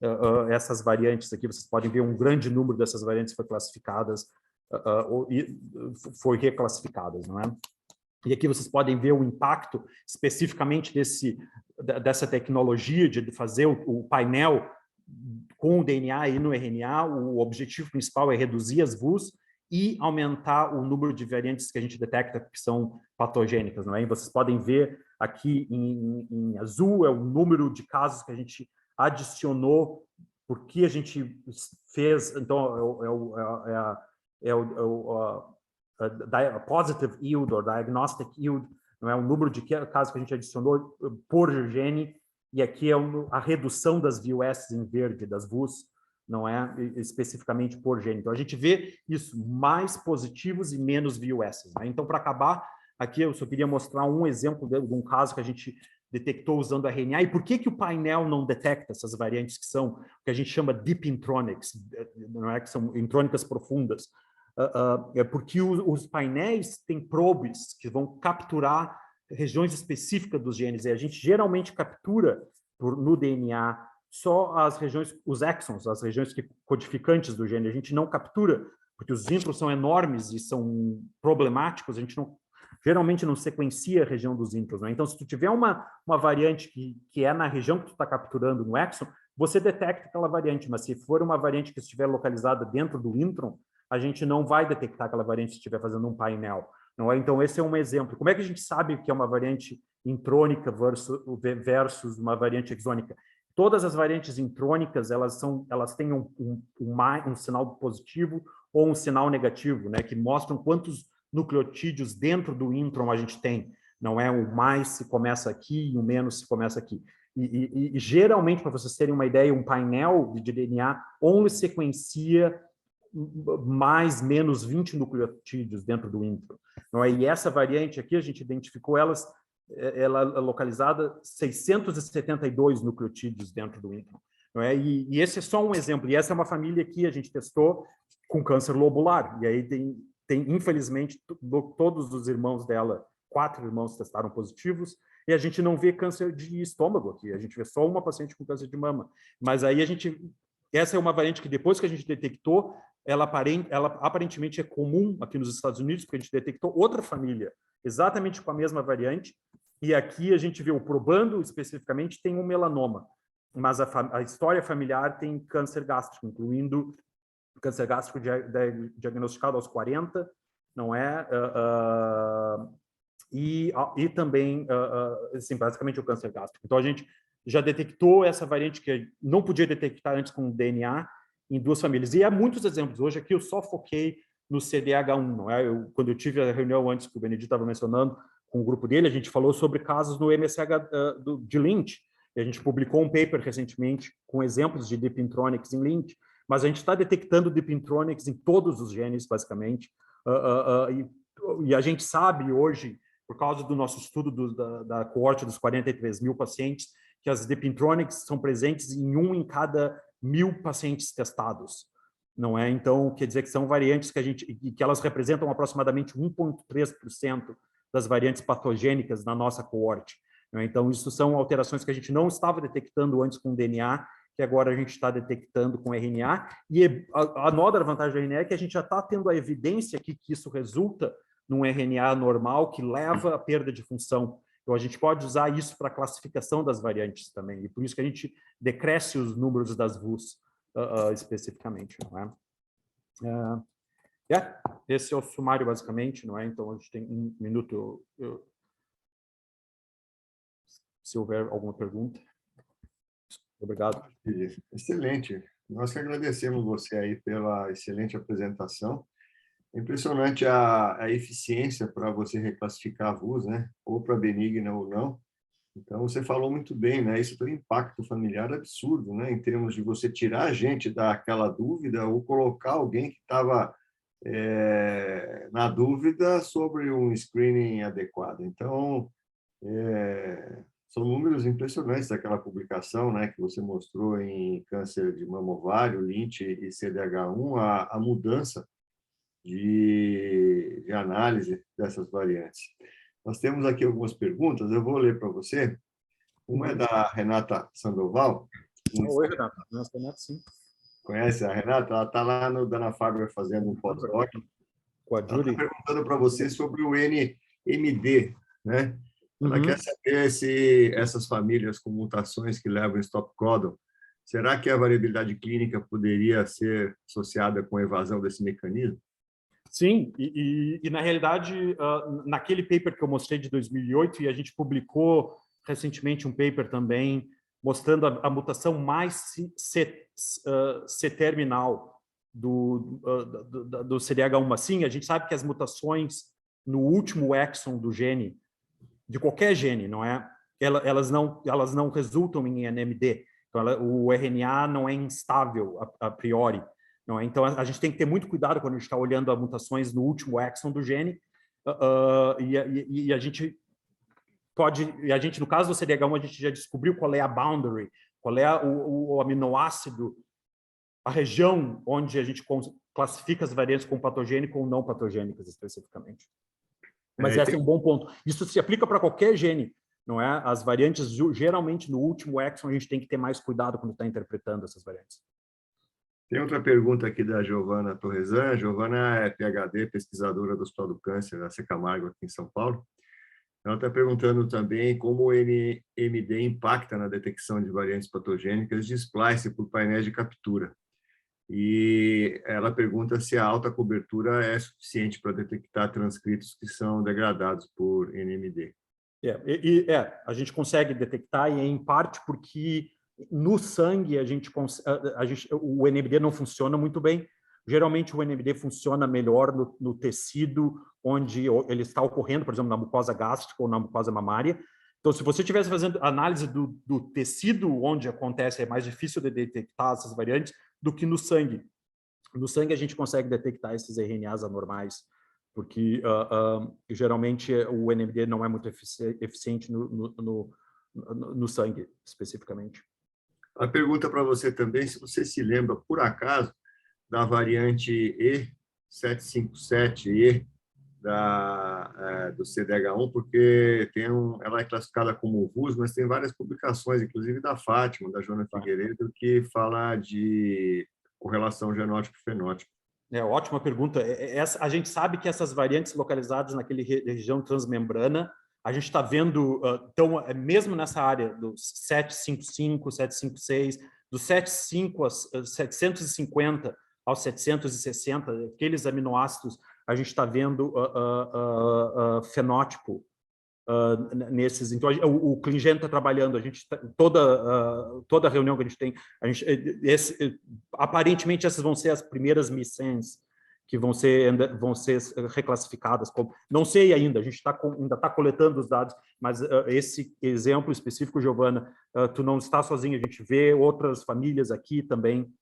essas variantes aqui. Vocês podem ver um grande número dessas variantes foi classificadas, foi reclassificadas, não é? E aqui vocês podem ver o impacto especificamente dessa tecnologia de fazer o painel com o DNA e no RNA. O objetivo principal é reduzir as VUs e aumentar o número de variantes que a gente detecta que são patogênicas, não é? E vocês podem ver aqui em azul é o número de casos que a gente adicionou, porque a gente fez, então, a positive yield ou diagnostic yield, não é? O número de casos que a gente adicionou por gene, e aqui é a redução das VUS em verde, das VUs, não é especificamente por gene. Então, a gente vê isso, mais positivos e menos VUS. Né? Então, para acabar, aqui eu só queria mostrar um exemplo de um caso que a gente detectou usando a RNA. E por que o painel não detecta essas variantes que são, que a gente chama deep intronics, não é? Que são intrônicas profundas? É porque os painéis têm probes que vão capturar regiões específicas dos genes. E a gente geralmente captura no DNA só as regiões, os exons, as regiões codificantes do gene. A gente não captura porque os intros são enormes e são problemáticos, a gente geralmente não sequencia a região dos intros, né? Então, se tu tiver uma variante que é na região que tu está capturando no exon, você detecta aquela variante, mas se for uma variante que estiver localizada dentro do intron, a gente não vai detectar aquela variante se estiver fazendo um painel. Não é? Então, esse é um exemplo. Como é que a gente sabe que é uma variante intrônica versus uma variante exônica? Todas as variantes intrônicas, elas têm um sinal positivo ou um sinal negativo, né, que mostram quantos nucleotídeos dentro do intron a gente tem. Não é o mais se começa aqui e o menos se começa aqui. E geralmente, para vocês terem uma ideia, um painel de DNA only sequencia mais menos 20 nucleotídeos dentro do intron. Não é? E essa variante aqui, a gente identificou ela é localizada 672 nucleotídeos dentro do intron. Não é? E esse é só um exemplo. E essa é uma família que a gente testou com câncer lobular. E aí tem infelizmente, todos os irmãos dela, 4 irmãos testaram positivos, e a gente não vê câncer de estômago aqui, a gente vê só uma paciente com câncer de mama. Mas aí essa é uma variante que depois que a gente detectou, ela aparentemente é comum aqui nos Estados Unidos, porque a gente detectou outra família, exatamente com a mesma variante, e aqui a gente vê o probando especificamente tem um melanoma, mas a história familiar tem câncer gástrico, incluindo câncer gástrico diagnosticado aos 40, não é? E também, assim, basicamente o câncer gástrico. Então, a gente já detectou essa variante que não podia detectar antes com o DNA em 2 famílias. E há muitos exemplos. Hoje aqui eu só foquei no CDH1, não é? Quando eu tive a reunião antes que o Benedito estava mencionando com o grupo dele, a gente falou sobre casos no MSH de Lynch. E a gente publicou um paper recentemente com exemplos de Deep Intronics em Lynch, mas a gente está detectando Deep Intronics em todos os genes, basicamente. E a gente sabe hoje, por causa do nosso estudo da coorte dos 43 mil pacientes, que as Deep Intronics são presentes em 1 em cada 1000 pacientes testados. Não é? Então, quer dizer que são variantes que elas representam aproximadamente 1,3% das variantes patogênicas na nossa coorte. Não é? Então, isso são alterações que a gente não estava detectando antes com DNA, que agora a gente está detectando com RNA, e a nova vantagem do RNA é que a gente já está tendo a evidência que isso resulta num RNA normal que leva à perda de função. Então, a gente pode usar isso para a classificação das variantes também, e por isso que a gente decresce os números das VUs especificamente, não é? Esse é o sumário, basicamente, não é? Então, a gente tem 1 minuto. Se houver alguma pergunta. Obrigado. Excelente. Nós que agradecemos você aí pela excelente apresentação. É impressionante a eficiência para você reclassificar a VUS, né? Ou para benigna ou não. Então, você falou muito bem, né? Isso tem um impacto familiar absurdo, né? Em termos de você tirar a gente daquela dúvida ou colocar alguém que estava na dúvida sobre um screening adequado. Então, são números impressionantes daquela publicação, né, que você mostrou em câncer de mama ovário, Lynch e CDH1, a mudança de análise dessas variantes. Nós temos aqui algumas perguntas, eu vou ler para você. Uma é da Renata Sandoval. Oi, Renata. Renata, sim. Conhece a Renata? Ela está lá no Dana-Farber fazendo um pós-doc. Com a Judy. Ela está perguntando para você sobre o NMD, né? Ela quer saber se essas famílias com mutações que levam stop codon, será que a variabilidade clínica poderia ser associada com a evasão desse mecanismo? Sim, e na realidade, naquele paper que eu mostrei de 2008, e a gente publicou recentemente um paper também mostrando a mutação mais C-terminal do CDH1. Assim, a gente sabe que as mutações no último exon do gene, de qualquer gene, não é? Elas não resultam em NMD. Então, o RNA não é instável a priori. Não é? Então, a gente tem que ter muito cuidado quando a gente está olhando as mutações no último exon do gene. E a gente no caso do CDH1, a gente já descobriu qual é a boundary, qual é o aminoácido, a região onde a gente classifica as variantes como patogênicas ou não patogênicas, especificamente. Mas esse é um bom ponto. Isso se aplica para qualquer gene, não é? As variantes, geralmente, no último exon, a gente tem que ter mais cuidado quando está interpretando essas variantes. Tem outra pergunta aqui da Giovana Torresan. Giovana é PhD, pesquisadora do Hospital do Câncer, da Camargo, aqui em São Paulo. Ela está perguntando também como o NMD impacta na detecção de variantes patogênicas de splice por painéis de captura. E ela pergunta se a alta cobertura é suficiente para detectar transcritos que são degradados por NMD. A gente consegue detectar, e é em parte porque no sangue o NMD não funciona muito bem. Geralmente o NMD funciona melhor no tecido onde ele está ocorrendo, por exemplo, na mucosa gástrica ou na mucosa mamária. Então, se você estivesse fazendo análise do tecido onde acontece, é mais difícil de detectar essas variantes do que no sangue. No sangue a gente consegue detectar esses RNAs anormais, porque geralmente o NMD não é muito eficiente no sangue, especificamente. A pergunta para você também, se você se lembra, por acaso, da variante E757E do CDH1, porque ela é classificada como VUS, mas tem várias publicações, inclusive da Fátima, da Joana Figueiredo, que fala de correlação genótipo-fenótipo. Ótima pergunta. A gente sabe que essas variantes localizadas naquela região transmembrana, a gente está vendo, então, mesmo nessa área do 755, 756, do 75 a 750 aos 760, aqueles aminoácidos, a gente está vendo fenótipo nesses. Então, o ClinGen está trabalhando, a gente toda reunião que a gente tem, aparentemente essas vão ser as primeiras missões que vão ser reclassificadas como, não sei ainda, a gente ainda está coletando os dados, mas esse exemplo específico, Giovana, tu não está sozinho, a gente vê outras famílias aqui também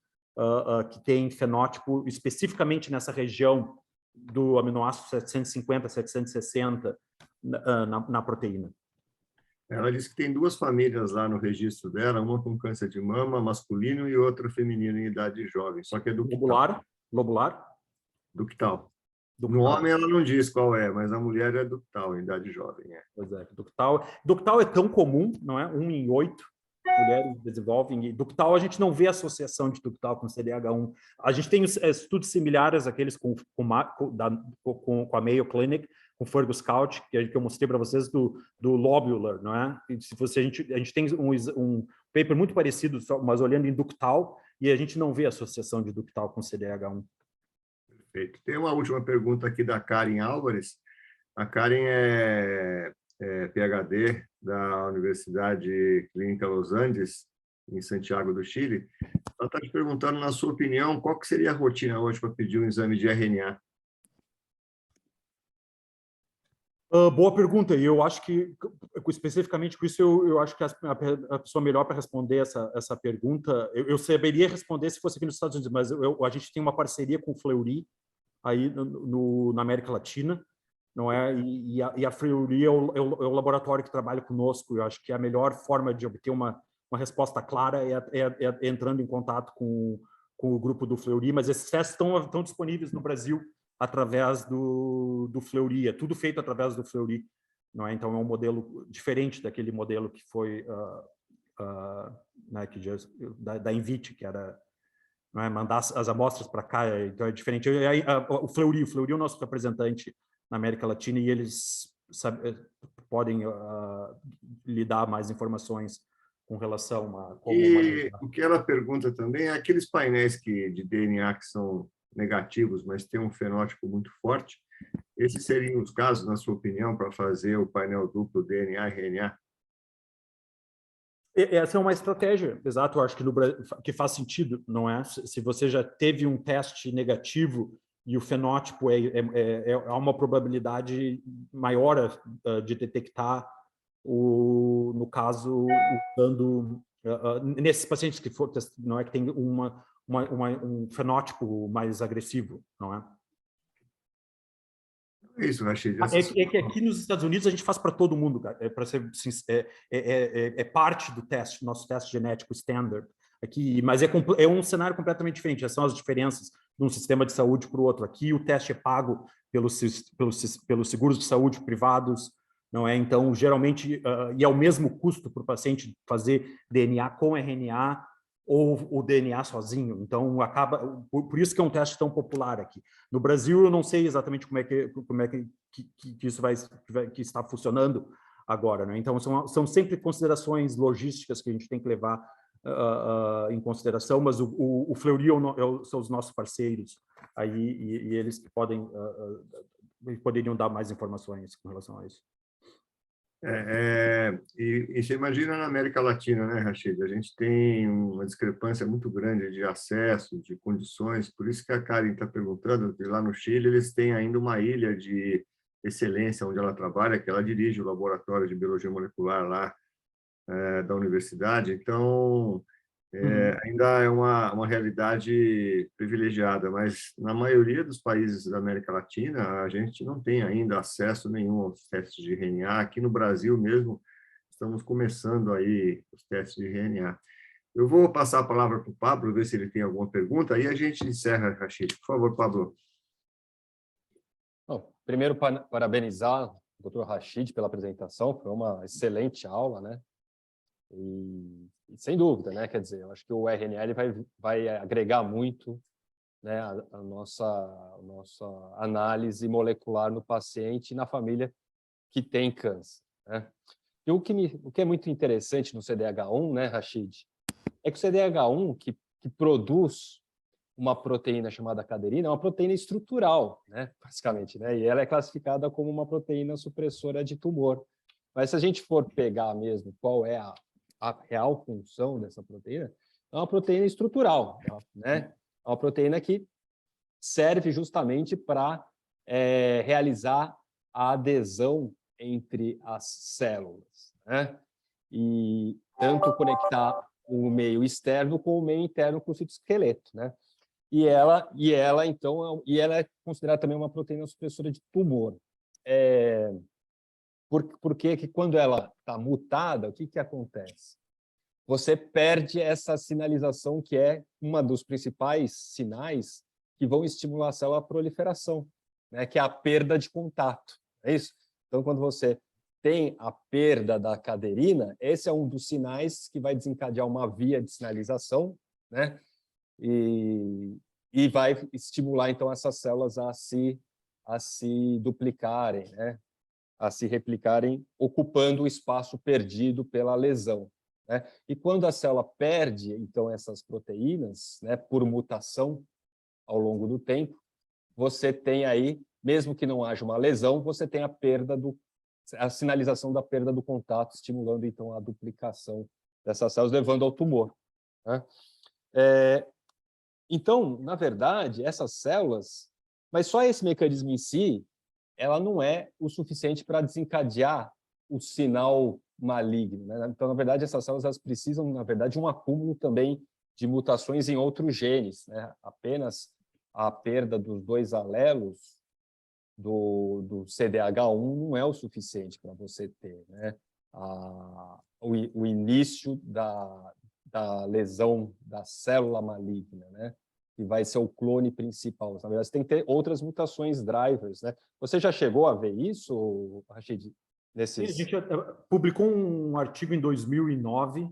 que tem fenótipo especificamente nessa região do aminoácido 750, 760 na proteína. Ela disse que tem duas famílias lá no registro dela, uma com câncer de mama masculino e outra feminino em idade jovem, só que é ductal. Lobular? Ductal. No homem ela não diz qual é, mas a mulher é ductal, em idade jovem. Pois é, ductal é tão comum, não é? 1 em 8 mulheres desenvolvem. E ductal, a gente não vê associação de ductal com CDH1. A gente tem estudos similares àqueles com a Mayo Clinic, com Fergus Couch, que eu mostrei para vocês, do lobular, não é? A gente tem um paper muito parecido, mas olhando em ductal, e a gente não vê associação de ductal com CDH1. Perfeito. Tem uma última pergunta aqui da Karen Álvares. A Karen é PhD da Universidade Clínica Los Andes, em Santiago do Chile. Ela está te perguntando, na sua opinião, qual que seria a rotina hoje para pedir um exame de RNA? Boa pergunta, e eu acho que, especificamente com isso, eu acho que a pessoa melhor para responder essa pergunta, eu saberia responder se fosse aqui nos Estados Unidos, mas a gente tem uma parceria com o Fleury, aí na América Latina, não é? E a Fleury é o laboratório que trabalha conosco. Eu acho que a melhor forma de obter uma resposta clara é entrando em contato com o grupo do Fleury, mas esses testes estão disponíveis no Brasil através do Fleury, é tudo feito através do Fleury, não é? Então é um modelo diferente daquele modelo que foi da Invite, que era, não é, mandar as amostras para cá, então é diferente. O Fleury é o nosso representante na América Latina e eles podem lhe dar mais informações com relação a como manejar. O que ela pergunta também é aqueles painéis de DNA que são negativos, mas têm um fenótipo muito forte. Esses seriam os casos, na sua opinião, para fazer o painel duplo DNA e RNA? Essa é uma estratégia, exato, eu acho que faz sentido, não é? Se você já teve um teste negativo e o fenótipo há uma probabilidade maior de detectar, no caso, usando nesses pacientes que não é que tem um fenótipo mais agressivo, não é? É isso, Rachid. É que aqui nos Estados Unidos a gente faz para todo mundo, cara. É parte do teste, nosso teste genético standard aqui, mas é um cenário completamente diferente. Essas são as diferenças de um sistema de saúde para o outro. Aqui o teste é pago pelos seguros de saúde privados, não é? Então, geralmente, e é o mesmo custo para o paciente fazer DNA com RNA ou o DNA sozinho. Então, por isso que é um teste tão popular aqui. No Brasil, eu não sei exatamente como é que isso que está funcionando agora, né? Então, são sempre considerações logísticas que a gente tem que levar em consideração, mas o Fleury são os nossos parceiros aí, e eles que poderiam dar mais informações com relação a isso. E você imagina na América Latina, né, Rachid? A gente tem uma discrepância muito grande de acesso, de condições, por isso que a Karen está perguntando, que lá no Chile eles têm ainda uma ilha de excelência onde ela trabalha, que ela dirige o laboratório de biologia molecular lá da universidade, então ainda é uma realidade privilegiada, mas na maioria dos países da América Latina, a gente não tem ainda acesso nenhum aos testes de RNA. Aqui no Brasil mesmo, estamos começando aí os testes de RNA. Eu vou passar a palavra para o Pablo, ver se ele tem alguma pergunta, aí a gente encerra, Rachid. Por favor, Pablo. Bom, primeiro, parabenizar o Dr. Rachid pela apresentação, foi uma excelente aula, né? E sem dúvida, né? Quer dizer, eu acho que o RNA ele vai agregar muito, né, a nossa análise molecular no paciente e na família que tem câncer, né? E o que é muito interessante no CDH1, né, Rachid, é que o CDH1 que produz uma proteína chamada caderina é uma proteína estrutural, né, basicamente, né? E ela é classificada como uma proteína supressora de tumor. Mas se a gente for pegar mesmo qual é a real função dessa proteína, é uma proteína estrutural, né? É uma proteína que serve justamente para realizar a adesão entre as células, né? E tanto conectar o meio externo com o meio interno com o citoesqueleto, né? E ela é considerada também uma proteína supressora de tumor. Porque que quando ela está mutada, o que acontece? Você perde essa sinalização que é uma dos principais sinais que vão estimular a célula à proliferação, né? Que é a perda de contato. É isso? Então, quando você tem a perda da caderina, esse é um dos sinais que vai desencadear uma via de sinalização, né? E vai estimular, então, essas células a se duplicarem, né? A se replicarem, ocupando o espaço perdido pela lesão, né? E quando a célula perde, então, essas proteínas, né, por mutação ao longo do tempo, você tem aí, mesmo que não haja uma lesão, você tem a sinalização da perda do contato, estimulando, então, a duplicação dessas células, levando ao tumor, né? Então, na verdade, essas células, mas só esse mecanismo em si, ela não é o suficiente para desencadear o sinal maligno, né? Então, na verdade, essas células elas precisam, na verdade, de um acúmulo também de mutações em outros genes, né? Apenas a perda dos 2 alelos do CDH1 não é o suficiente para você ter, né, o início da lesão da célula maligna, né? Que vai ser o clone principal. Na verdade, você tem que ter outras mutações drivers, né? Você já chegou a ver isso, Rachid? A gente publicou um artigo em 2009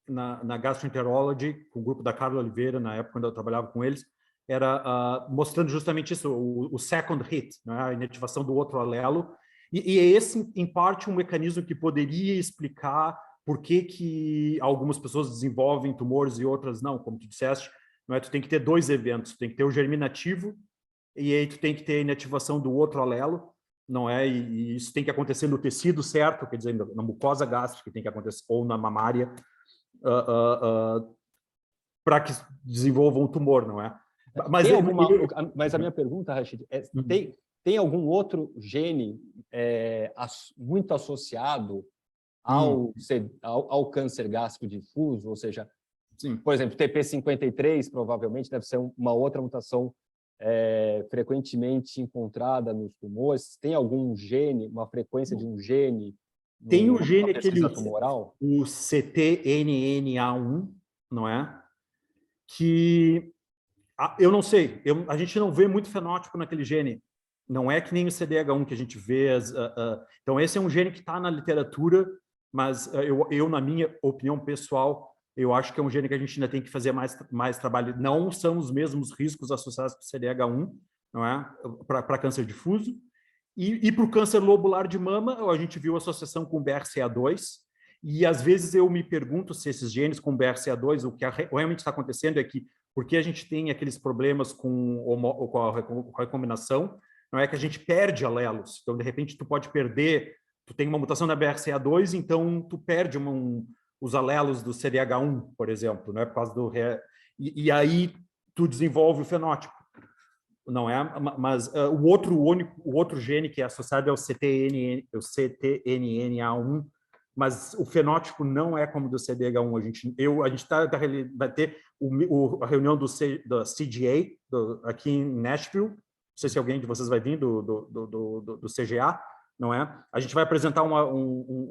na Gastroenterology, com o grupo da Carla Oliveira, na época quando eu trabalhava com eles, mostrando justamente isso, o second hit, né? A inativação do outro alelo, e é esse, em parte, um mecanismo que poderia explicar por que algumas pessoas desenvolvem tumores e outras não, como tu disseste. Não é? Tu tem que ter 2 eventos, tu tem que ter o germinativo e aí tu tem que ter a inativação do outro alelo, não é? E isso tem que acontecer no tecido certo, quer dizer, na mucosa gástrica tem que acontecer, ou na mamária, para que desenvolva um tumor, não é? Mas a minha pergunta, Rachid, tem algum outro gene muito associado ao câncer gástrico difuso, ou seja, sim, por exemplo, TP53 provavelmente deve ser uma outra mutação frequentemente encontrada nos tumores. Tem algum gene, uma frequência de um gene? Tem o gene tumoral? O CTNNA1, não é? Que eu não sei, a gente não vê muito fenótipo naquele gene. Não é que nem o CDH1 que a gente vê. Então, esse é um gene que está na literatura, mas eu, na minha opinião pessoal, eu acho que é um gene que a gente ainda tem que fazer mais trabalho. Não são os mesmos riscos associados com o CDH1, não é? Para câncer difuso. E para o câncer lobular de mama, a gente viu associação com BRCA2, e às vezes eu me pergunto se esses genes com BRCA2, o que realmente está acontecendo é que, porque a gente tem aqueles problemas com a recombinação, não é que a gente perde alelos. Então, de repente, tu pode perder, tu tem uma mutação da BRCA2, então tu perde os alelos do CDH1, por exemplo, né, por causa do... E aí tu desenvolve o fenótipo. Não é, mas o outro gene que é associado é o CTNNA1, mas o fenótipo não é como do CDH1. A gente vai ter a reunião da CGA aqui em Nashville. Não sei se alguém de vocês vai vir do CGA, não é? A gente vai apresentar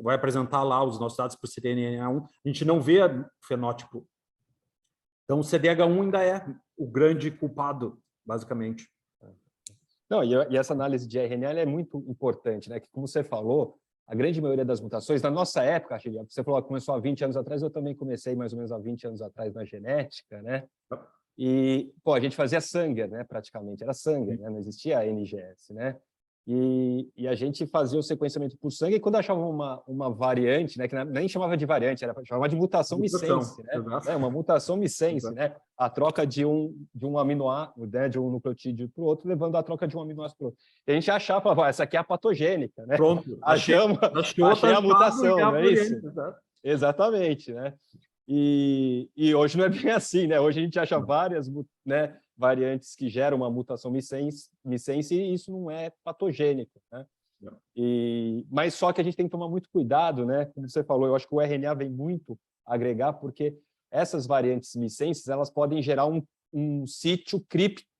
vai apresentar lá os nossos dados para o CTNNA1. A gente não vê fenótipo. Então, o CDH1 ainda é o grande culpado, basicamente. Não, e essa análise de RNA é muito importante, né? Que, como você falou, a grande maioria das mutações, na nossa época, você falou que começou há 20 anos atrás, eu também comecei mais ou menos há 20 anos atrás na genética, né? E, pô, a gente fazia Sanger, né? Praticamente, era Sanger, né? Não existia NGS, né? E a gente fazia o sequenciamento por sangue, e quando achava uma variante, né, que nem chamava de variante, chamava de mutação missense, né? Uma mutação missense, né? A troca de um aminoácido, né, de um nucleotídeo para o outro, levando a troca de um aminoácido para o outro. E a gente achava, essa aqui é a patogênica, né? Pronto, achei a mutação, não é isso? Exatamente, né? E hoje não é bem assim, né? Hoje a gente acha várias, né, variantes que geram uma mutação missense e isso não é patogênico, né? Mas só que a gente tem que tomar muito cuidado, né? Como você falou, eu acho que o RNA vem muito agregar, porque essas variantes missenses, elas podem gerar um sítio críptico,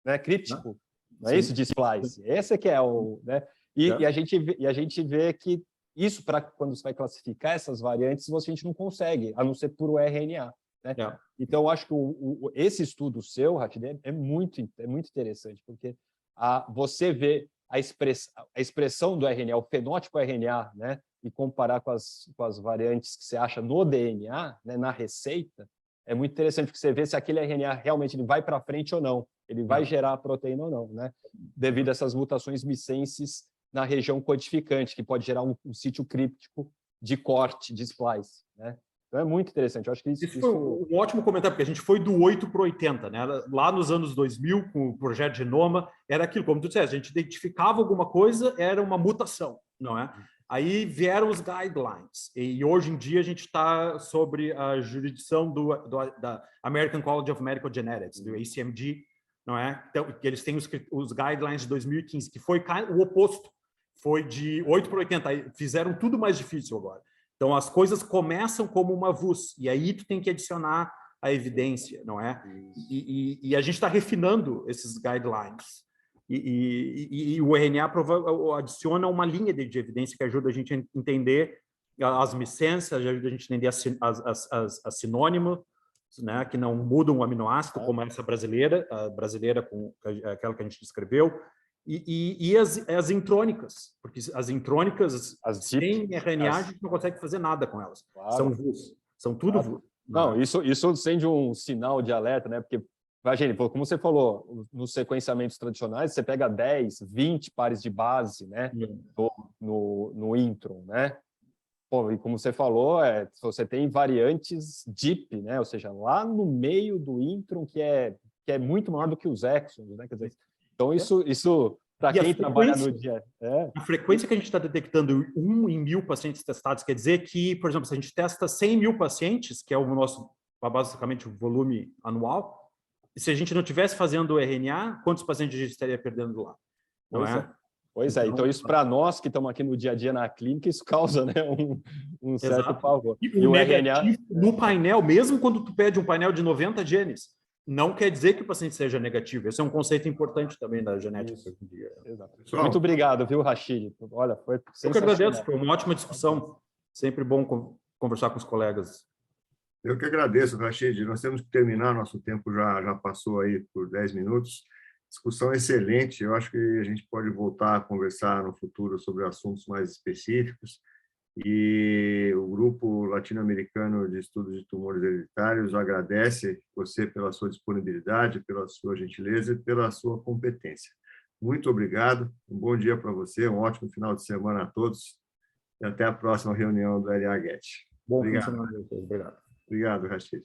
né? Críptico, não é isso? De splice. Esse é que é o... Né? E a gente vê que isso, para quando você vai classificar essas variantes, a gente não consegue, a não ser por RNA. Né? Então, eu acho que esse estudo seu, Rachid, é muito interessante, porque você vê a expressão do RNA, o fenótipo RNA, né? E comparar com as variantes que você acha no DNA, né? Na receita, é muito interessante, porque você vê se aquele RNA realmente ele vai para frente ou não, ele vai gerar a proteína ou não, né? Devido a essas mutações missenses na região codificante, que pode gerar um sítio críptico de corte, de splice, né? Então é muito interessante. Eu acho que isso foi um ótimo comentário, porque a gente foi do 8 para o 80, né? Lá nos anos 2000, com o projeto Genoma, era aquilo, como tu disseste, a gente identificava alguma coisa, era uma mutação, não é? Aí vieram os guidelines, e hoje em dia a gente está sobre a jurisdição da American College of Medical Genetics, do ACMG, não é? Então, eles têm os guidelines de 2015, que foi o oposto, foi de 8 para 80, fizeram tudo mais difícil agora. Então, as coisas começam como uma VUS, e aí tu tem que adicionar a evidência, não é? E a gente está refinando esses guidelines. E o RNA adiciona uma linha de evidência que ajuda a gente a entender as missenses, ajuda a gente a entender as sinônimos, né, que não mudam o aminoácido, como essa brasileira, com aquela que a gente descreveu, e as intrônicas, porque as intrônicas, sem RNA, a gente não consegue fazer nada com elas. Claro. São VUS, são tudo VUS. Não, isso sendo um sinal de alerta, né? Porque, imagine, como você falou, nos sequenciamentos tradicionais, você pega 10, 20 pares de base, né? No intron, né? Pô, e como você falou, você tem variantes deep, né? Ou seja, lá no meio do intron, que é muito maior do que os exons, né? Quer dizer, então, isso para quem trabalha no dia... A frequência que a gente está detectando 1 em 1000 pacientes testados quer dizer que, por exemplo, se a gente testa 100 mil pacientes, que é o nosso, basicamente, o volume anual, se a gente não estivesse fazendo o RNA, quantos pacientes a gente estaria perdendo lá? Não é? Pois é, então isso para nós que estamos aqui no dia a dia na clínica, isso causa, né, um certo pavor. E o RNA no painel, mesmo quando tu pede um painel de 90 genes, não quer dizer que o paciente seja negativo. Esse é um conceito importante também da genética hoje em dia. Exato. Muito obrigado, viu, Rachid? Olha, foi sensacional. Eu que agradeço, foi uma ótima discussão. Sempre bom conversar com os colegas. Eu que agradeço, Rachid. Nós temos que terminar, nosso tempo já passou aí por 10 minutos. Discussão excelente. Eu acho que a gente pode voltar a conversar no futuro sobre assuntos mais específicos. E o Grupo Latino-Americano de Estudos de Tumores Hereditários agradece você pela sua disponibilidade, pela sua gentileza e pela sua competência. Muito obrigado, um bom dia para você, um ótimo final de semana a todos e até a próxima reunião do LA-GET. Bom fim de Obrigado. semana. Obrigado. Obrigado, Rachid.